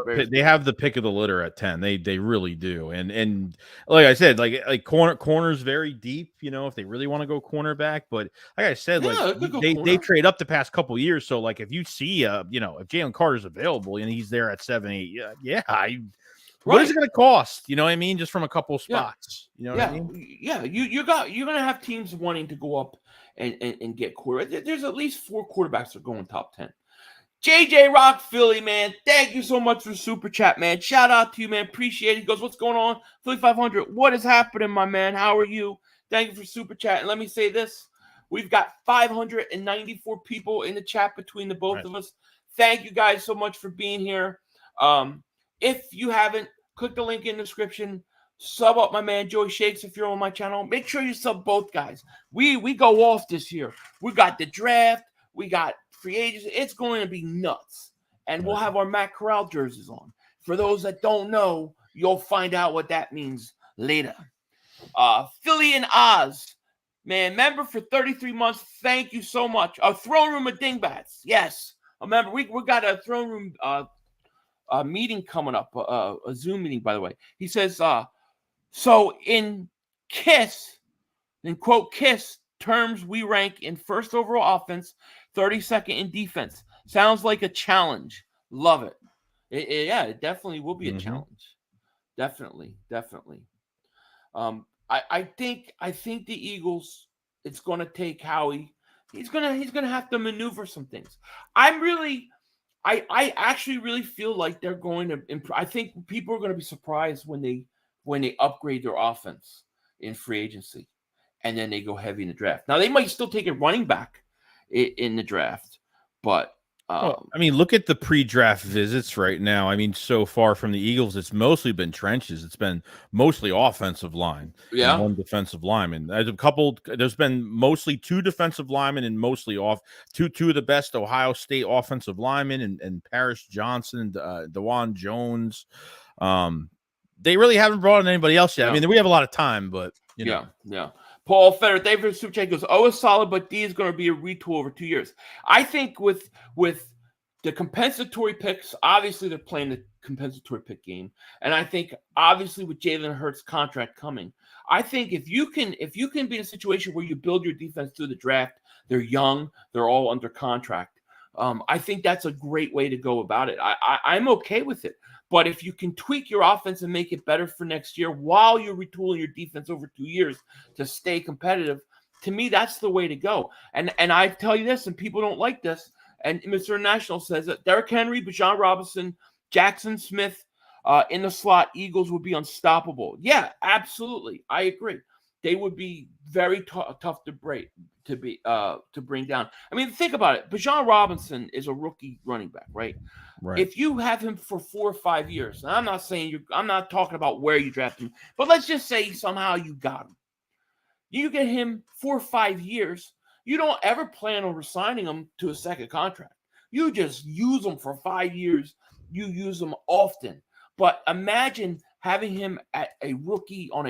the pick of the litter at 10. They really do. And like I said, like corners very deep. If they really want to go cornerback, but like I said, they trade up the past couple years. So like if you see if Jalen Carter's available and he's there at 7, 8, what is it going to cost? You know what I mean? Just from a couple spots. You know what I mean? Yeah. You're going to have teams wanting to go up and get quarterback. There's at least 4 quarterbacks that are going top 10. JJ Rock Philly, man. Thank you so much for Super Chat, man. Shout out to you, man. Appreciate it. He goes, what's going on? Philly 500. What is happening, my man? How are you? Thank you for Super Chat. And let me say this. We've got 594 people in the chat between the both of us. Thank you guys so much for being here. If you haven't, click the link in the description. Sub up my man Joey Shakes if you're on my channel. Make sure you sub both guys. We go off this year. We got the draft. We got free agents. It's going to be nuts. And we'll have our Matt Corral jerseys on. For those that don't know, you'll find out what that means later. Philly and Oz. Man, member for 33 months. Thank you so much. A throne room of dingbats. Yes. Remember, we got a throne room meeting coming up. A Zoom meeting, by the way. He says, so in KISS, in quote KISS terms, we rank in first overall offense, 32nd in defense. Sounds like a challenge. Love it. Yeah, it definitely will be a challenge. Definitely. I think the Eagles. It's going to take Howie. He's gonna have to maneuver some things. I actually really feel like they're going to improve. I think people are going to be surprised when they upgrade their offense in free agency, and then they go heavy in the draft. Now they might still take a running back in the draft, but. Well, I mean, look at the pre-draft visits right now. I mean, so far from the Eagles, it's mostly been trenches. It's been mostly offensive line, and one defensive lineman. There's been mostly 2 defensive linemen and mostly two of the best Ohio State offensive linemen and Paris Johnson, DeJuan Jones. They really haven't brought in anybody else yet. I mean, we have a lot of time, but you know. Yeah. Paul Feder, David Super Chat goes, O is solid, but D is going to be a retool over 2 years. I think with the compensatory picks, obviously they're playing the compensatory pick game. And I think obviously with Jalen Hurts' contract coming, I think if you can be in a situation where you build your defense through the draft, they're young, they're all under contract. I think that's a great way to go about it. I'm okay with it. But if you can tweak your offense and make it better for next year while you're retooling your defense over 2 years to stay competitive, to me, that's the way to go. And I tell you this, and people don't like this, and Mr. National says that Derrick Henry, Bijan Robinson, Jackson Smith in the slot, Eagles would be unstoppable. Yeah, absolutely. I agree. They would be very tough to bring down. I mean, think about it. Bijan Robinson is a rookie running back, right? Right. If you have him for 4 or 5 years, and I'm not talking about where you draft him, but let's just say somehow you got him. You get him 4 or 5 years. You don't ever plan on resigning him to a second contract. You just use him for 5 years. You use him often. But imagine having him on a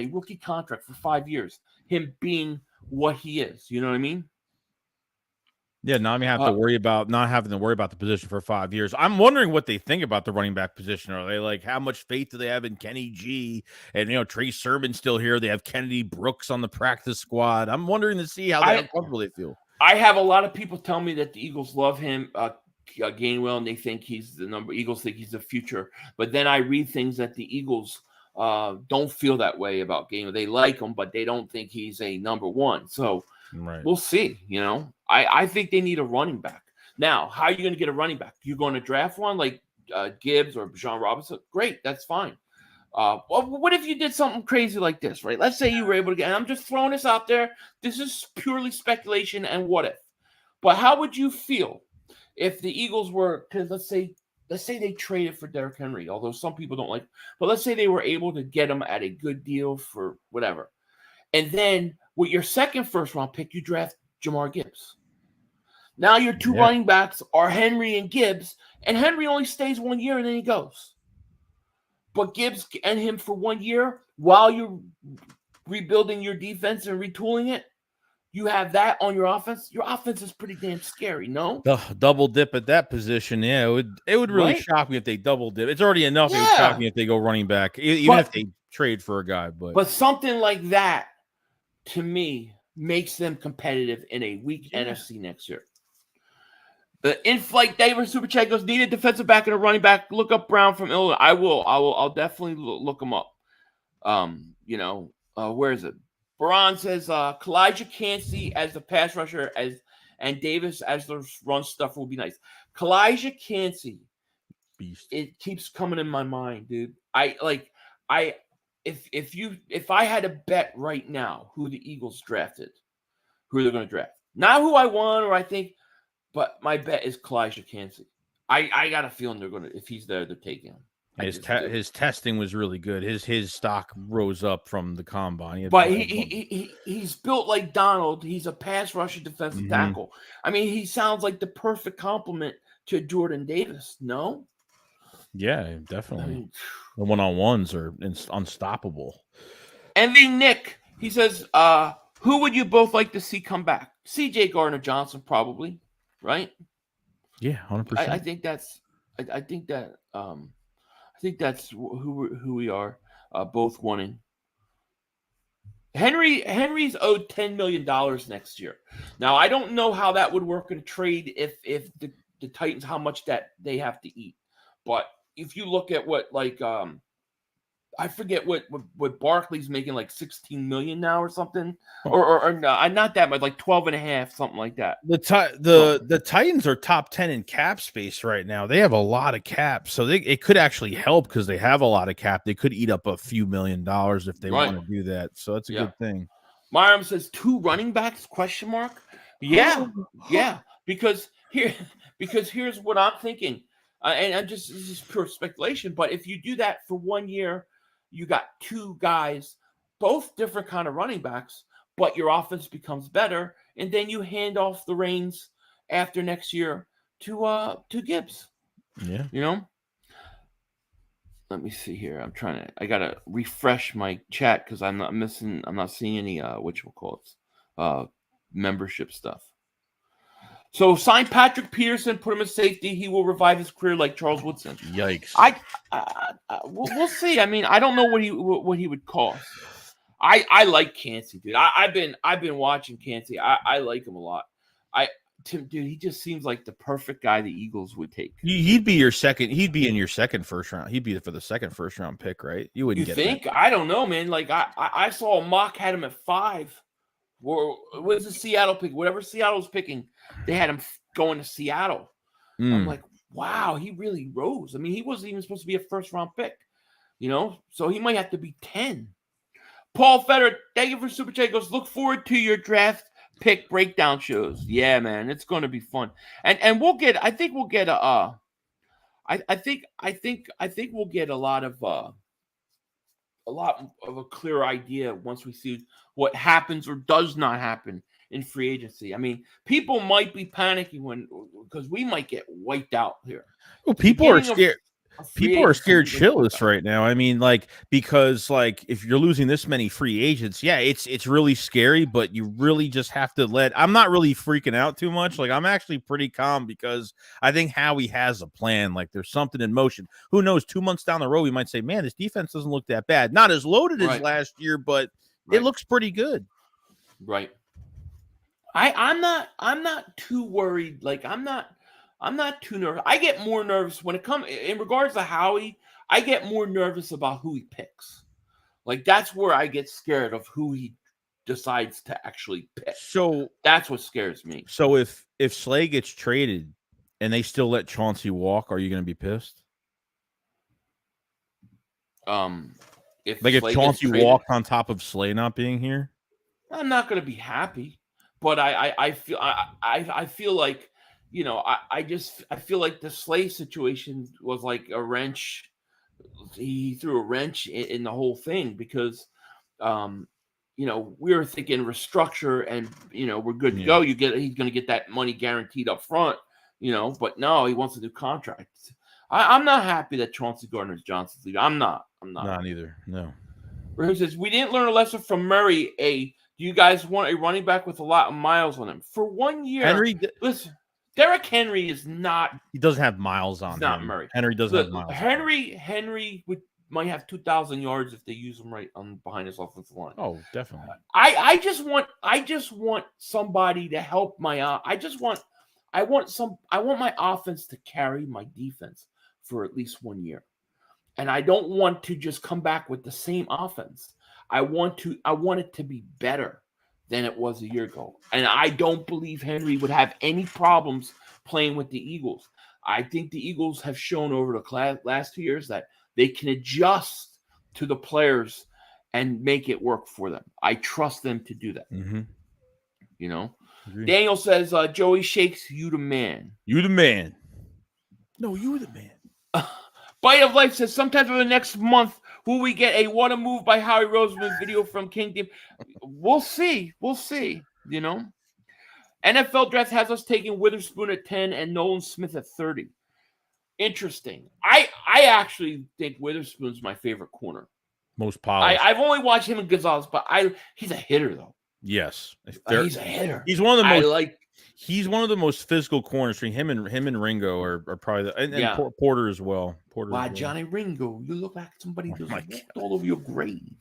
rookie contract for 5 years, him being what he is. You know what I mean? Yeah, now I'm have to worry about not having to worry about the position for 5 years. I'm wondering what they think about the running back position. Are they like, how much faith do they have in Kenny G? And Trey Sermon's still here. They have Kennedy Brooks on the practice squad. I'm wondering to see how comfortable they feel. I have a lot of people tell me that the Eagles love him, Gainwell, and they think he's the number. Eagles think he's the future. But then I read things that the Eagles don't feel that way about Gainwell. They like him, but they don't think he's a number one. So we'll see. I think they need a running back. Now, how are you going to get a running back? You're going to draft one like Gibbs or Bijan Robinson? Great, that's fine. What if you did something crazy like this, right? Let's say you were able to get, and I'm just throwing this out there. This is purely speculation and what if. But how would you feel if the Eagles were, because let's say they traded for Derrick Henry, although some people don't like, but let's say they were able to get him at a good deal for whatever. And then with your second first-round pick, you draft Jamar Gibbs. Now your two running backs are Henry and Gibbs, and Henry only stays 1 year and then he goes. But Gibbs and him for 1 year while you're rebuilding your defense and retooling it, you have that on your offense. Your offense is pretty damn scary, no? The double dip at that position, it would really shock me if they double dip. It's already enough. It would shock me if they go running back, even if they trade for a guy. But something like that, to me, makes them competitive in a weak NFC next year. The in-flight David Super Chat goes, need a defensive back and a running back. Look up Brown from Illinois. I will. I'll definitely look him up. Where is it? Baran says Kalijah Cansey as the pass rusher and Davis as the run stuffer will be nice. Kalijah Cansey, beast. It keeps coming in my mind, dude. If I had to bet right now who the Eagles drafted, who they're going to draft, not who I want or I think. But my bet is Kalijah Cansey. I got a feeling they're going to, if he's there, they're taking him. His testing was really good. His stock rose up from the combine. But he's built like Donald. He's a pass rushing defensive tackle. I mean, he sounds like the perfect complement to Jordan Davis. No? Yeah, definitely. The one-on-ones are unstoppable. Envy Nick, he says, who would you both like to see come back? CJ Gardner-Johnson, probably, right? Yeah, 100%. I think that's who we are both wanting. Henry's owed $10 million next year. Now, I don't know how that would work in a trade if the Titans, how much that they have to eat. But if you look at what, like, I forget what Barkley's making, like 16 million now or something, or not that much, like 12.5, something like that. The Titans are top 10 in cap space right now. They have a lot of cap, so it could actually help because they have a lot of cap. They could eat up a few $1 million if they want to do that. So that's a good thing. Myram says 2 running backs ? Yeah, because here's what I'm thinking, and this is pure speculation. But if you do that for 1 year, you got 2 guys, both different kind of running backs, but your offense becomes better, and then you hand off the reins after next year to Gibbs. Yeah, you know. Let me see here. I gotta refresh my chat because I'm not seeing any membership stuff. So sign Patrick Peterson, put him in safety. He will revive his career like Charles Woodson. Yikes! We'll see. I mean, I don't know what he would cost. I like Cansey, dude. I've been watching Cansey. I like him a lot. Dude, he just seems like the perfect guy the Eagles would take. He'd be your second. He'd be in your second first round. He'd be for the second first round pick, right? You wouldn't. You think? That. I don't know, man. Like I saw a mock had him at 5. Or was the Seattle pick? Whatever Seattle's picking, they had him going to Seattle. I'm like, wow, he really rose. I mean, he wasn't even supposed to be a first round pick, so he might have to be 10. Paul Feder, thank you for Super Chat. Goes, look forward to your draft pick breakdown shows. Yeah, man, it's going to be fun. And we'll get. I think we'll get a. I think we'll get a lot of a clear idea once we see what happens or does not happen in free agency. I mean, people might be panicking because we might get wiped out here. Well, people are scared. People are scared shitless right now. I mean, because if you're losing this many free agents, yeah, it's really scary, but you really just have to I'm not really freaking out too much. I'm actually pretty calm because I think Howie has a plan. There's something in motion. Who knows, 2 months down the road, we might say, man, this defense doesn't look that bad. Not as loaded as last year, but it looks pretty good. Right. I'm not too worried. I'm not too nervous. I get more nervous when it comes in regards to Howie. I get more nervous about who he picks. That's where I get scared of who he decides to actually pick. So that's what scares me. So if Slay gets traded and they still let Chauncey walk, are you going to be pissed? If Chauncey walked on top of Slay not being here, I'm not going to be happy. But I feel like. I feel like the Slay situation was like a wrench. He threw a wrench in the whole thing because, we were thinking restructure and, we're good to go. He's going to get that money guaranteed up front, but no, he wants a new contract. I'm not happy that Chauncey Gardner-Johnson's leaving. I'm not. Not either. No. He says, we didn't learn a lesson from Murray. Do you guys want a running back with a lot of miles on him? For 1 year, listen. Derrick Henry is not. He doesn't have miles on him. Not Murray. Henry doesn't have miles. Henry might have 2,000 yards if they use him right on behind his offensive line. Oh, definitely. I just want somebody to help my. I want my offense to carry my defense for at least 1 year, and I don't want to just come back with the same offense. I want it to be better than it was a year ago. And I don't believe Henry would have any problems playing with the Eagles. I think the Eagles have shown over the last 2 years that they can adjust to the players and make it work for them. I trust them to do that. Mm-hmm. Agreed. Daniel says, Joey Shakes, you the man. You the man. No, you the man. Bite of Life says, sometime over the next month, will we get a What a Move by Howie Roseman video from King Team? We'll see. We'll see. You know? NFL Draft has us taking Witherspoon at 10 and Nolan Smith at 30. Interesting. I actually think Witherspoon's my favorite corner. Most polished. I've only watched him and Gonzalez, but he's a hitter, though. Yes. He's a hitter. He's one of the most he's one of the most physical corners. Him and Ringo are probably and Porter as well. Johnny Ringo, you look like somebody just walked all over your grave.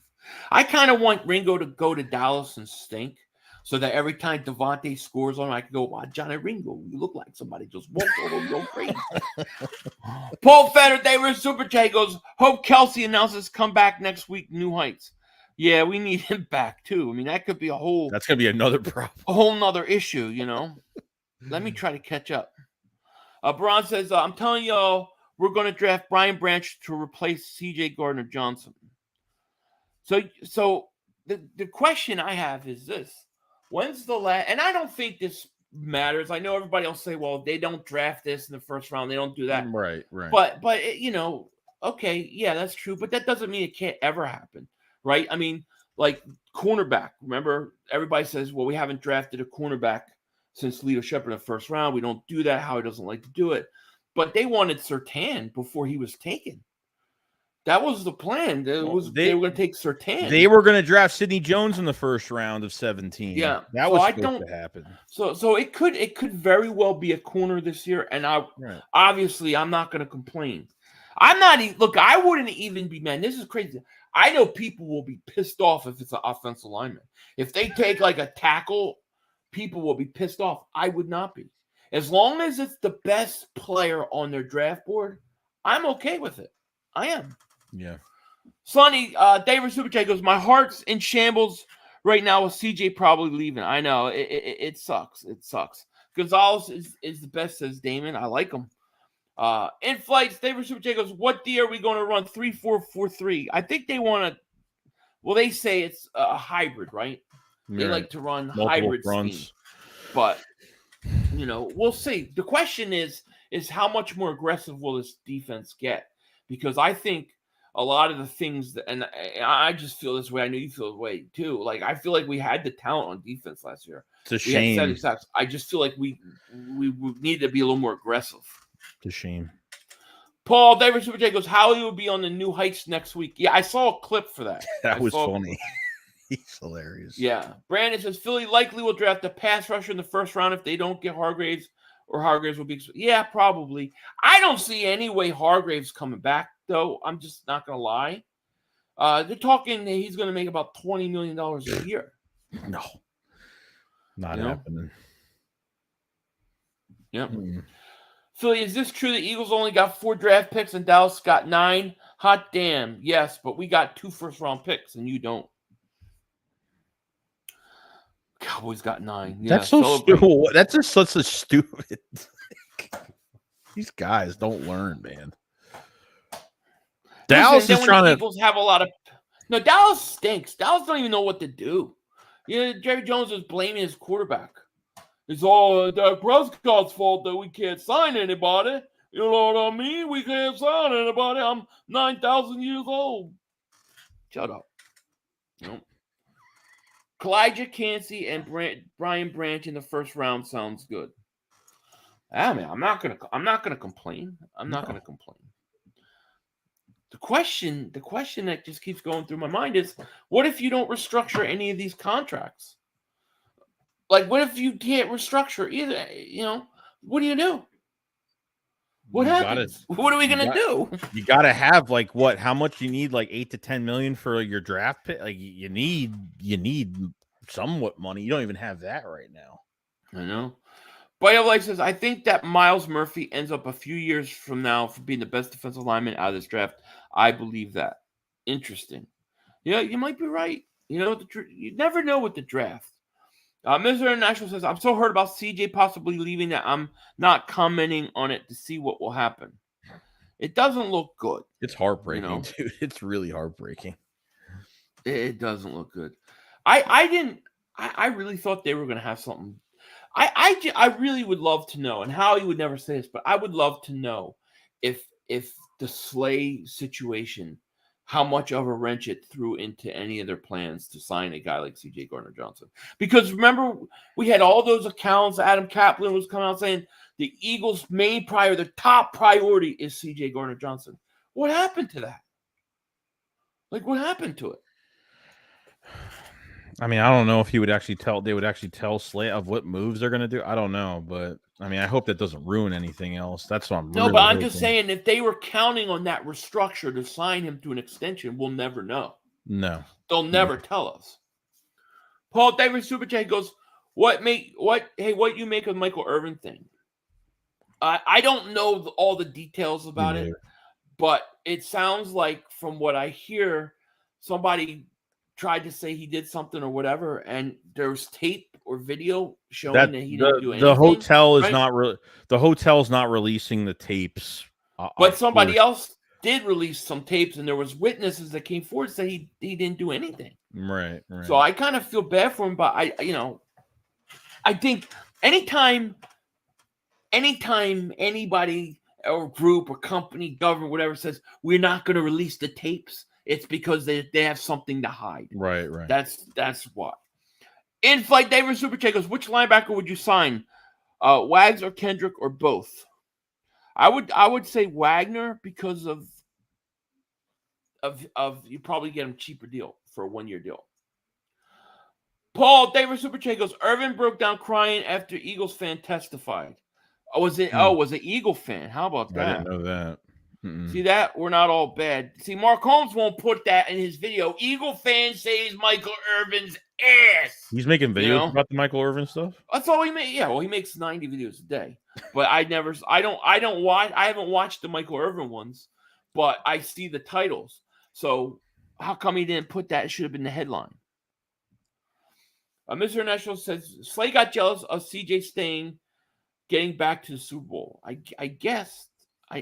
I kind of want Ringo to go to Dallas and stink, so that every time Devontae scores on him, I can go, wow, Johnny Ringo, you look like somebody just walked all over your grave. Paul Feder, they were Super Chat, goes, hope Kelsey announces comeback next week, New Heights. Yeah, we need him back too. I mean, that could be that's gonna be another problem. A whole nother issue, you know. Let me try to catch up. Braun says, I'm telling y'all, we're gonna draft Brian Branch to replace CJ Gardner-Johnson. So the question I have is this: when's the last? And I don't think this matters. I know everybody will say, well, they don't draft this in the first round. They don't do that. Right. But you know, okay, yeah, that's true. But that doesn't mean it can't ever happen. Right? I mean, like cornerback. Remember, everybody says, well, we haven't drafted a cornerback since Lito Shepherd in the first round. We don't do that. Howie doesn't like to do it. But they wanted Surtain before he was taken. That was the plan. They were going to take Surtain. They were going to draft Sidney Jones in the first round of 17. Yeah. That was supposed to happen. So it could very well be a corner this year. And obviously, I'm not going to complain. I wouldn't even be mad. This is crazy. I know people will be pissed off if it's an offensive lineman. If they take like a tackle, people will be pissed off. I would not be. As long as it's the best player on their draft board, I'm okay with it. I am. Yeah. Sonny, David Superchat goes, my heart's in shambles right now with CJ probably leaving. I know. It sucks. It sucks. Gonzalez is the best, says Damon. I like him. In flights, David Superchat goes, what D are we going to run? 3-4-4-3. I think they want to, well, they say it's a hybrid, right? They like to run hybrid schemes. But, you know, we'll see. The question is how much more aggressive will this defense get? Because I think a lot of the things that, and I just feel this way. I know you feel this way too. Like, I feel like we had the talent on defense last year. It's a shame. I just feel like we need to be a little more aggressive. It's a shame. Paul David Super J goes, Howie will be on the New Heights next week. Yeah, I saw a clip for that. That was funny. He's hilarious. Yeah. Brandon says Philly likely will draft a pass rusher in the first round if they don't get Hargraves, or Hargraves will be. Yeah, probably. I don't see any way Hargraves coming back, though. I'm just not going to lie. They're talking that he's going to make about $20 million a year. No. Not happening. Yep. Philly, is this true? The Eagles only got 4 draft picks and Dallas got 9? Hot damn. Yes, but we got 2 first-round picks and you don't. Cowboys got 9. Yeah, that's so stupid. That's just such a stupid. These guys don't learn, man. Dallas is trying to. Eagles have a lot of. No, Dallas stinks. Dallas don't even know what to do. Jerry Jones is blaming his quarterback. It's all Dak Prescott's fault that we can't sign anybody. You know what I mean? We can't sign anybody. I'm 9,000 years old. Shut up. Nope. Kalijah Cansey and Brian Branch in the first round sounds good. Ah, man, I'm not gonna complain. I'm not gonna complain. The question that just keeps going through my mind is, what if you don't restructure any of these contracts? Like, what if you can't restructure either? You know, what do you do? What happens? What are we gonna do? You gotta have like what? How much you need? Like $8 to $10 million for your draft pick. Like you need somewhat money. You don't even have that right now. I know. BioLife says, I think that Miles Murphy ends up a few years from now for being the best defensive lineman out of this draft. I believe that. Interesting. Yeah, you might be right. You know, you never know with the draft. Mr. International says, I'm so hurt about CJ possibly leaving that I'm not commenting on it to see what will happen. It doesn't look good. It's heartbreaking, dude. It's really heartbreaking. It doesn't look good. I really thought they were going to have something. I really would love to know, and Howie would never say this, but I would love to know if the Slay situation, how much of a wrench it threw into any of their plans to sign a guy like CJ Gardner-Johnson. Because remember, we had all those accounts. Adam Kaplan was coming out saying the Eagles' main priority, the top priority is CJ Gardner-Johnson. What happened to that? Like, what happened to it? I mean, I don't know if they would actually tell Slay of what moves they're going to do. I don't know, but I mean, I hope that doesn't ruin anything else. That's what I'm No, really but I'm hoping. just saying, if they were counting on that restructure to sign him to an extension, we'll never know. No. They'll never tell us. Paul Davis Super Chat goes, what you make of Michael Irvin thing? I don't know all the details about it, but it sounds like from what I hear, somebody tried to say he did something or whatever, and there's tape or video showing that he didn't do anything. The hotel is the hotel's not releasing the tapes. But somebody else did release some tapes, and there was witnesses that came forward and said he didn't do anything. Right. So I kind of feel bad for him, but I think anytime anybody or group or company, government, whatever says we're not going to release the tapes, it's because they have something to hide. Right. That's why. In-flight David Super Chat goes, which linebacker would you sign? Wags or Kendrick or both? I would say Wagner because of you probably get him cheaper deal for a 1-year deal. Paul David Super Chat goes, Irvin broke down crying after Eagles fan testified. Was it Eagle fan? How about that? I didn't know that. Mm-mm. See that? We're not all bad. See, Mark Holmes won't put that in his video. Eagle fan says Michael Irvin's ass. He's making videos about the Michael Irvin stuff? That's all he makes. Yeah, well, he makes 90 videos a day. But I haven't watched the Michael Irvin ones, but I see the titles. So how come he didn't put that? It should have been the headline. Mr. International says Slay got jealous of CJ staying, getting back to the Super Bowl. I guess. I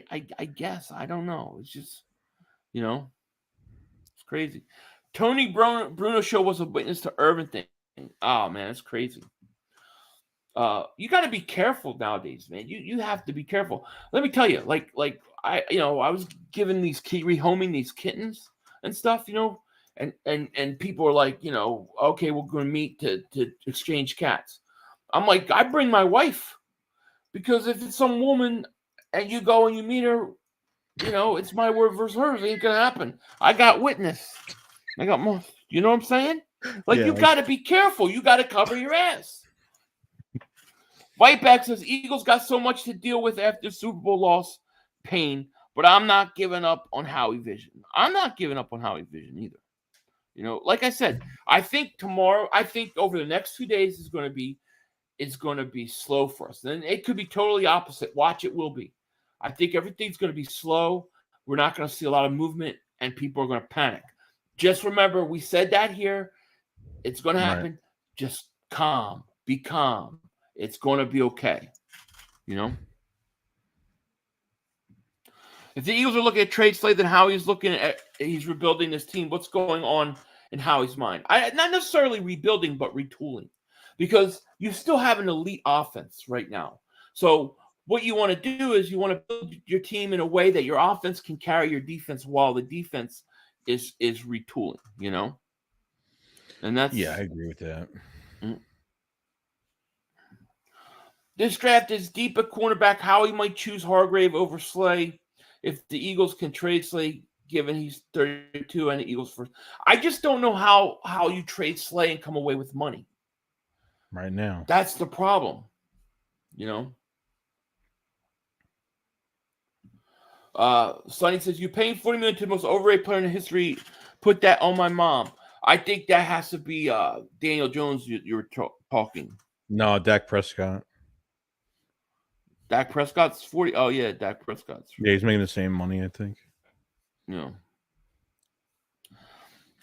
guess. I don't know. It's just, it's crazy. Tony Bruno show was a witness to Irvin thing. Oh man, it's crazy. You got to be careful nowadays, man. You have to be careful. Let me tell you, like I was given these rehoming these kittens and stuff, and people are like, okay, we're going to meet to exchange cats. I'm like, I bring my wife, because if it's some woman and you go and you meet her, it's my word versus hers. It ain't gonna happen. I got witness. I got more. You know what I'm saying? Like, you got to be careful. You got to cover your ass. Whiteback says Eagles got so much to deal with after Super Bowl loss, pain, but I'm not giving up on Howie Vision. I'm not giving up on Howie Vision either. Like I said, I think over the next 2 days is going to be slow for us. Then it could be totally opposite. Watch, it will be. I think everything's going to be slow. We're not going to see a lot of movement, and people are going to panic. Just remember, we said that here. It's going to happen. Right. Just calm. Be calm. It's going to be okay. If the Eagles are looking at trade Slay, then Howie's looking at he's rebuilding this team. What's going on in Howie's mind? Not necessarily rebuilding, but retooling. Because you still have an elite offense right now. So what you want to do is you want to build your team in a way that your offense can carry your defense while the defense is retooling, And that's... Yeah, I agree with that. This draft is deep at cornerback. Howie might choose Hargrave over Slay if the Eagles can trade Slay, given he's 32 and the Eagles first. I just don't know how you trade Slay and come away with money. Right now. That's the problem. Sonny says, you paying $40 million to the most overrated player in history. Put that on my mom. I think that has to be Daniel Jones you were talking. No, Dak Prescott. Dak Prescott's 40. Oh, yeah, Dak Prescott's 40. Yeah, he's making the same money, I think.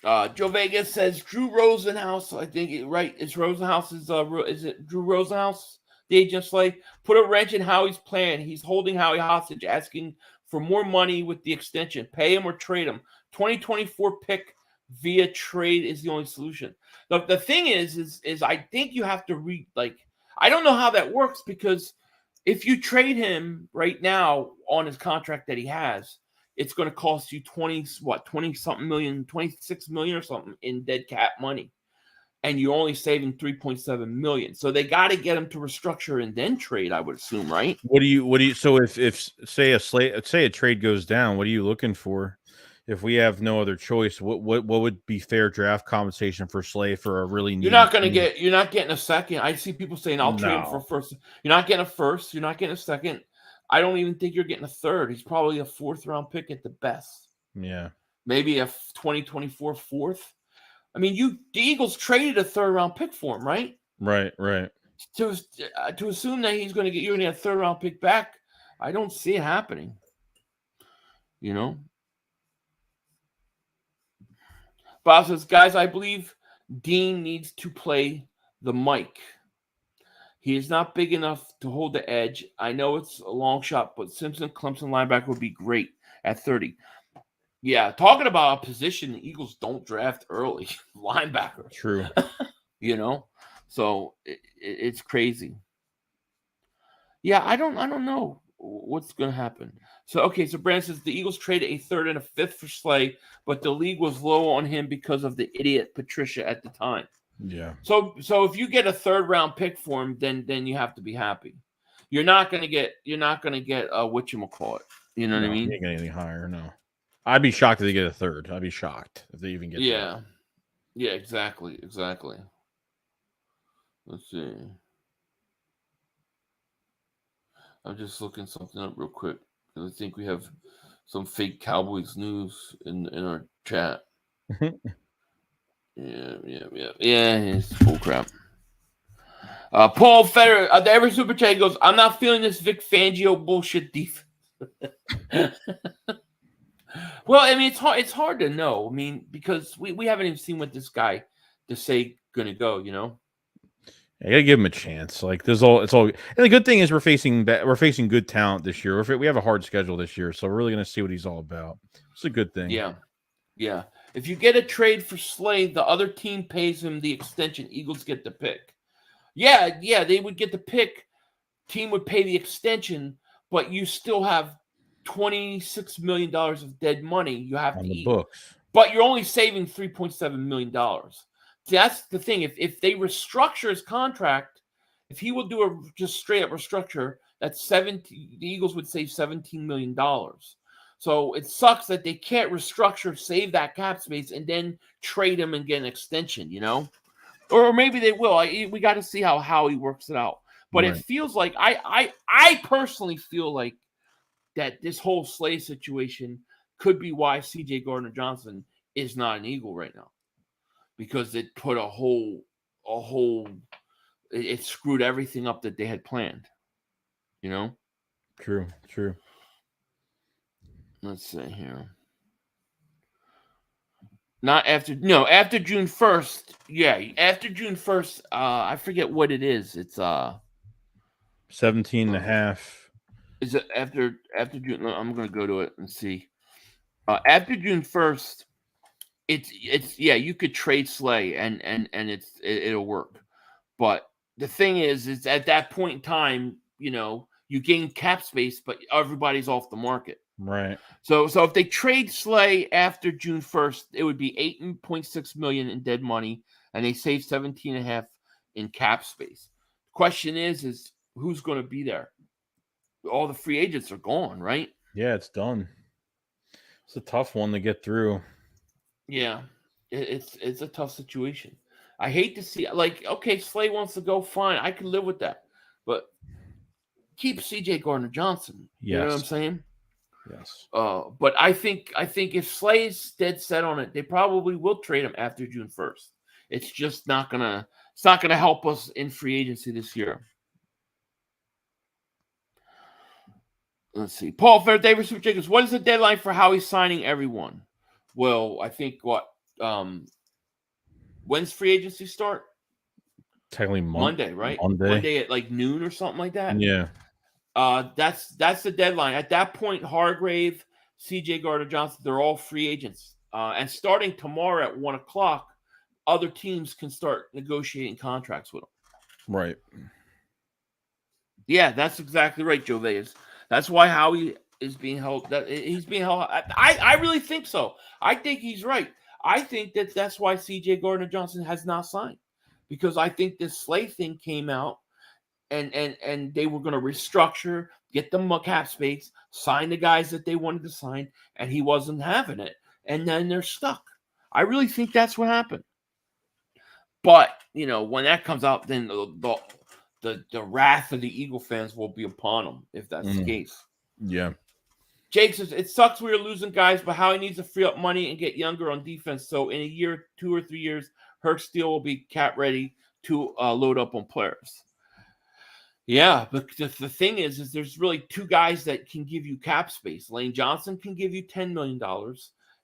Joe Vegas says Drew Rosenhaus. I think right. It's Rosenhaus's. Is it Drew Rosenhaus, the agent Slay? Put a wrench in Howie's plan. He's holding Howie hostage, asking for more money with the extension. Pay him or trade him. 2024 pick via trade is the only solution. The thing is I think you have to I don't know how that works, because if you trade him right now on his contract that he has, it's going to cost you 20 something million, 26 million or something in dead cap money. And you're only saving 3.7 million. So they got to get him to restructure and then trade, I would assume, right? What do you so if say a trade goes down, what are you looking for? If we have no other choice, what would be fair draft compensation for Slay for a really You're not getting a second. I see people saying I'll trade him for a first. You're not getting a first, you're not getting a second. I don't even think you're getting a third. He's probably a 4th round pick at the best. Yeah. Maybe a 2024 fourth. I mean, the Eagles traded a 3rd round pick for him, right? Right. To assume that you're going to get a 3rd round pick back, I don't see it happening. You know? Bob says, guys, I believe Dean needs to play the mic. He is not big enough to hold the edge. I know it's a long shot, but Simpson, Clemson linebacker would be great at 30. Yeah, talking about a position the Eagles don't draft early, linebacker. True. You know? So it's crazy. Yeah, I don't know what's going to happen. So Brandon says the Eagles traded a 3rd and a 5th for Slay, but the league was low on him because of the idiot Patricia at the time. Yeah. So if you get a 3rd round pick for him, then you have to be happy. You're not gonna get whatchamacallit. You know what I mean? You ain't get anything higher, no. I'd be shocked if they get a 3rd. I'd be shocked if they even get that. Yeah, exactly. Let's see. I'm just looking something up real quick because I think we have some fake Cowboys news in our chat. Yeah. It's full crap. Paul Federer, the Every Super Chat goes, I'm not feeling this Vic Fangio bullshit defense. Well, I mean, it's hard to know. I mean, because we haven't even seen what this guy to say gonna go, you know. I gotta give him a chance. Like it's all. And the good thing is we're facing good talent this year. We have a hard schedule this year, so we're really gonna see what he's all about. It's a good thing. Yeah. If you get a trade for Slay, the other team pays him the extension. Eagles get the pick. Yeah, they would get the pick. Team would pay the extension, but you still have $26 million of dead money you have to eat. Books. But you're only saving $3.7 million. See, that's the thing. If they restructure his contract, if he will do a just straight up restructure, the Eagles would save $17 million. So it sucks that they can't restructure, save that cap space, and then trade him and get an extension, you know? Or maybe they will. We got to see how he works it out. But It feels like I personally feel like that this whole Slay situation could be why CJ Gardner-Johnson is not an Eagle right now. Because it put it screwed everything up that they had planned. You know? True. Let's see here. After June 1st. Yeah, after June 1st, I forget what it is. It's 17.5. Is it after June? I'm gonna go to it and see. After June 1st, it's you could trade Slay and it'll work. But the thing is at that point in time, you know, you gain cap space, but everybody's off the market. Right. So if they trade Slay after June 1st, it would be $8.6 million in dead money, and they save 17.5 in cap space. The question is who's going to be there? All the free agents are gone, right? Yeah, it's done. It's a tough one to get through. Yeah, it's a tough situation. I hate to see Slay wants to go, fine, I can live with that, but keep CJ Gardner-Johnson. Yes. You know what I'm saying? Yes. But I think if Slay's dead set on it, they probably will trade him after June 1st. It's just not gonna help us in free agency this year. Let's see. Paul Fair, David Super Jacobs, what is the deadline for Howie signing everyone? Well, I think when's free agency start? Technically Monday, right? Monday at like noon or something like that. Yeah. That's the deadline. At that point, Hargrave, CJ Gardner-Johnson, they're all free agents. And starting tomorrow at 1:00, other teams can start negotiating contracts with them. Right. Yeah, that's exactly right, Joe Vegas. That's why Howie is being held. That he's being held. I really think so. I think he's right. I think that's why CJ Gardner-Johnson has not signed, because I think this Slay thing came out, and they were going to restructure, get the cap space, sign the guys that they wanted to sign, and he wasn't having it, and then they're stuck. I really think that's what happened. But when that comes out, then the wrath of the Eagle fans will be upon him if that's the case. Yeah. Jake says, it sucks we are losing guys, but Howie needs to free up money and get younger on defense. So in a year, 2 or 3 years, Hurts Steel will be cap ready to load up on players. Yeah, but the thing is there's really 2 guys that can give you cap space. Lane Johnson can give you $10 million,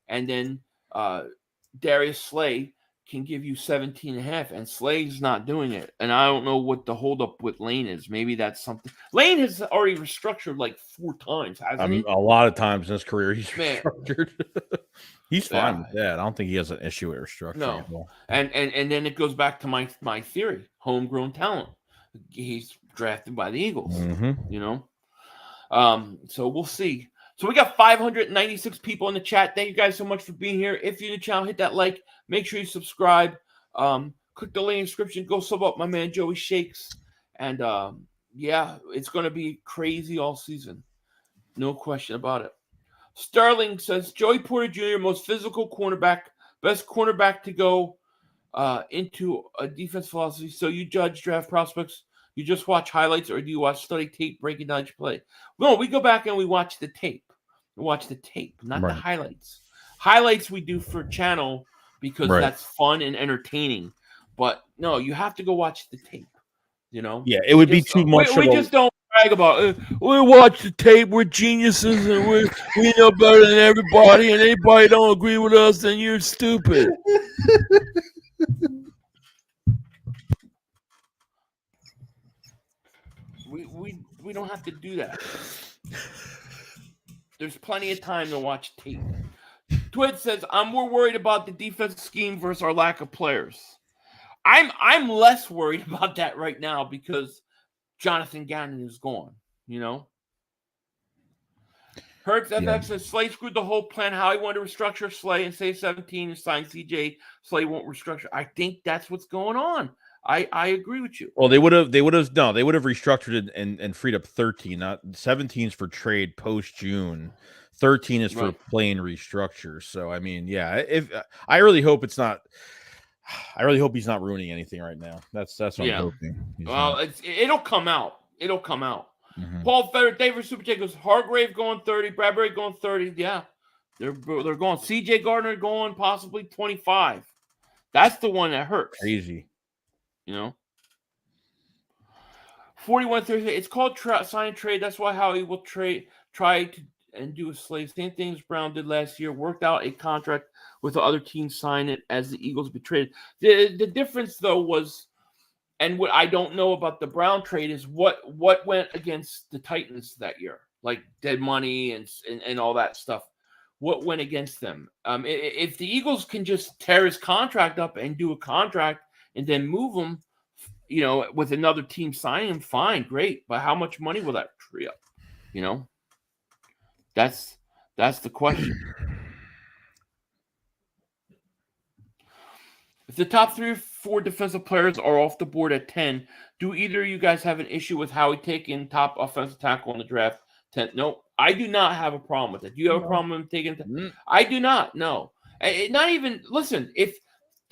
and then Darius Slay can give you 17.5, and Slay's not doing it. And I don't know what the holdup with Lane is. Maybe that's something. Lane has already restructured like 4 times, hasn't he? A lot of times in his career, he's restructured. He's fine with that. I don't think he has an issue with restructuring. No, and then it goes back to my theory: homegrown talent. He's drafted by the Eagles. So we'll see. So we got 596 people in the chat. Thank you guys so much for being here. If you're in the channel, hit that like. Make sure you subscribe. Click the link in the description. Go sub up my man Joey Shakes. And yeah, it's going to be crazy all season. No question about it. Sterling says, Joey Porter Jr., most physical cornerback, best cornerback to go into a defense philosophy. So you judge draft prospects, you just watch highlights, or do you study tape, breaking down each play? No, we go back and we watch the tape. We watch the tape, not the highlights. Highlights we do for channel because that's fun and entertaining. But no, you have to go watch the tape. Yeah, it would be too much. We just don't brag about we watch the tape. We're geniuses and we know better than everybody. And anybody don't agree with us, then you're stupid. We don't have to do that. There's plenty of time to watch tape. Twit says, I'm more worried about the defensive scheme versus our lack of players. I'm less worried about that right now because Jonathan Gannon is gone, Hurts FX says Slay screwed the whole plan. How he wanted to restructure Slay and save 17 and sign CJ. Slay won't restructure. I think that's what's going on. I agree with you. Well, they would have restructured it and freed up 13. Not 17 is for trade post June. 13 is for plain restructure. So I mean, yeah, I really hope it's not. I really hope he's not ruining anything right now. That's what I'm hoping. It'll come out. It'll come out. Mm-hmm. Paul Federer, David Super J goes, Hargrave going 30, Bradbury going 30. Yeah, they're going. CJ Gardner going possibly 25. That's the one that hurts. Crazy. 41-30. It's called sign and trade. That's why Howie will try to and do a Slay. Same thing as Brown did last year. Worked out a contract with the other team, sign it as the Eagles betrayed. The difference though was, and what I don't know about the Brown trade is what went against the Titans that year, like dead money and all that stuff. What went against them? If the Eagles can just tear his contract up and do a contract and then move him, with another team signing him, fine, great. But how much money will that free up? That's the question. If the top 3 or 4 defensive players are off the board at 10, do either of you guys have an issue with Howie taking top offensive tackle in the draft 10? No, I do not have a problem with it. Do you have a problem with taking 10? I do not. No, not even. Listen,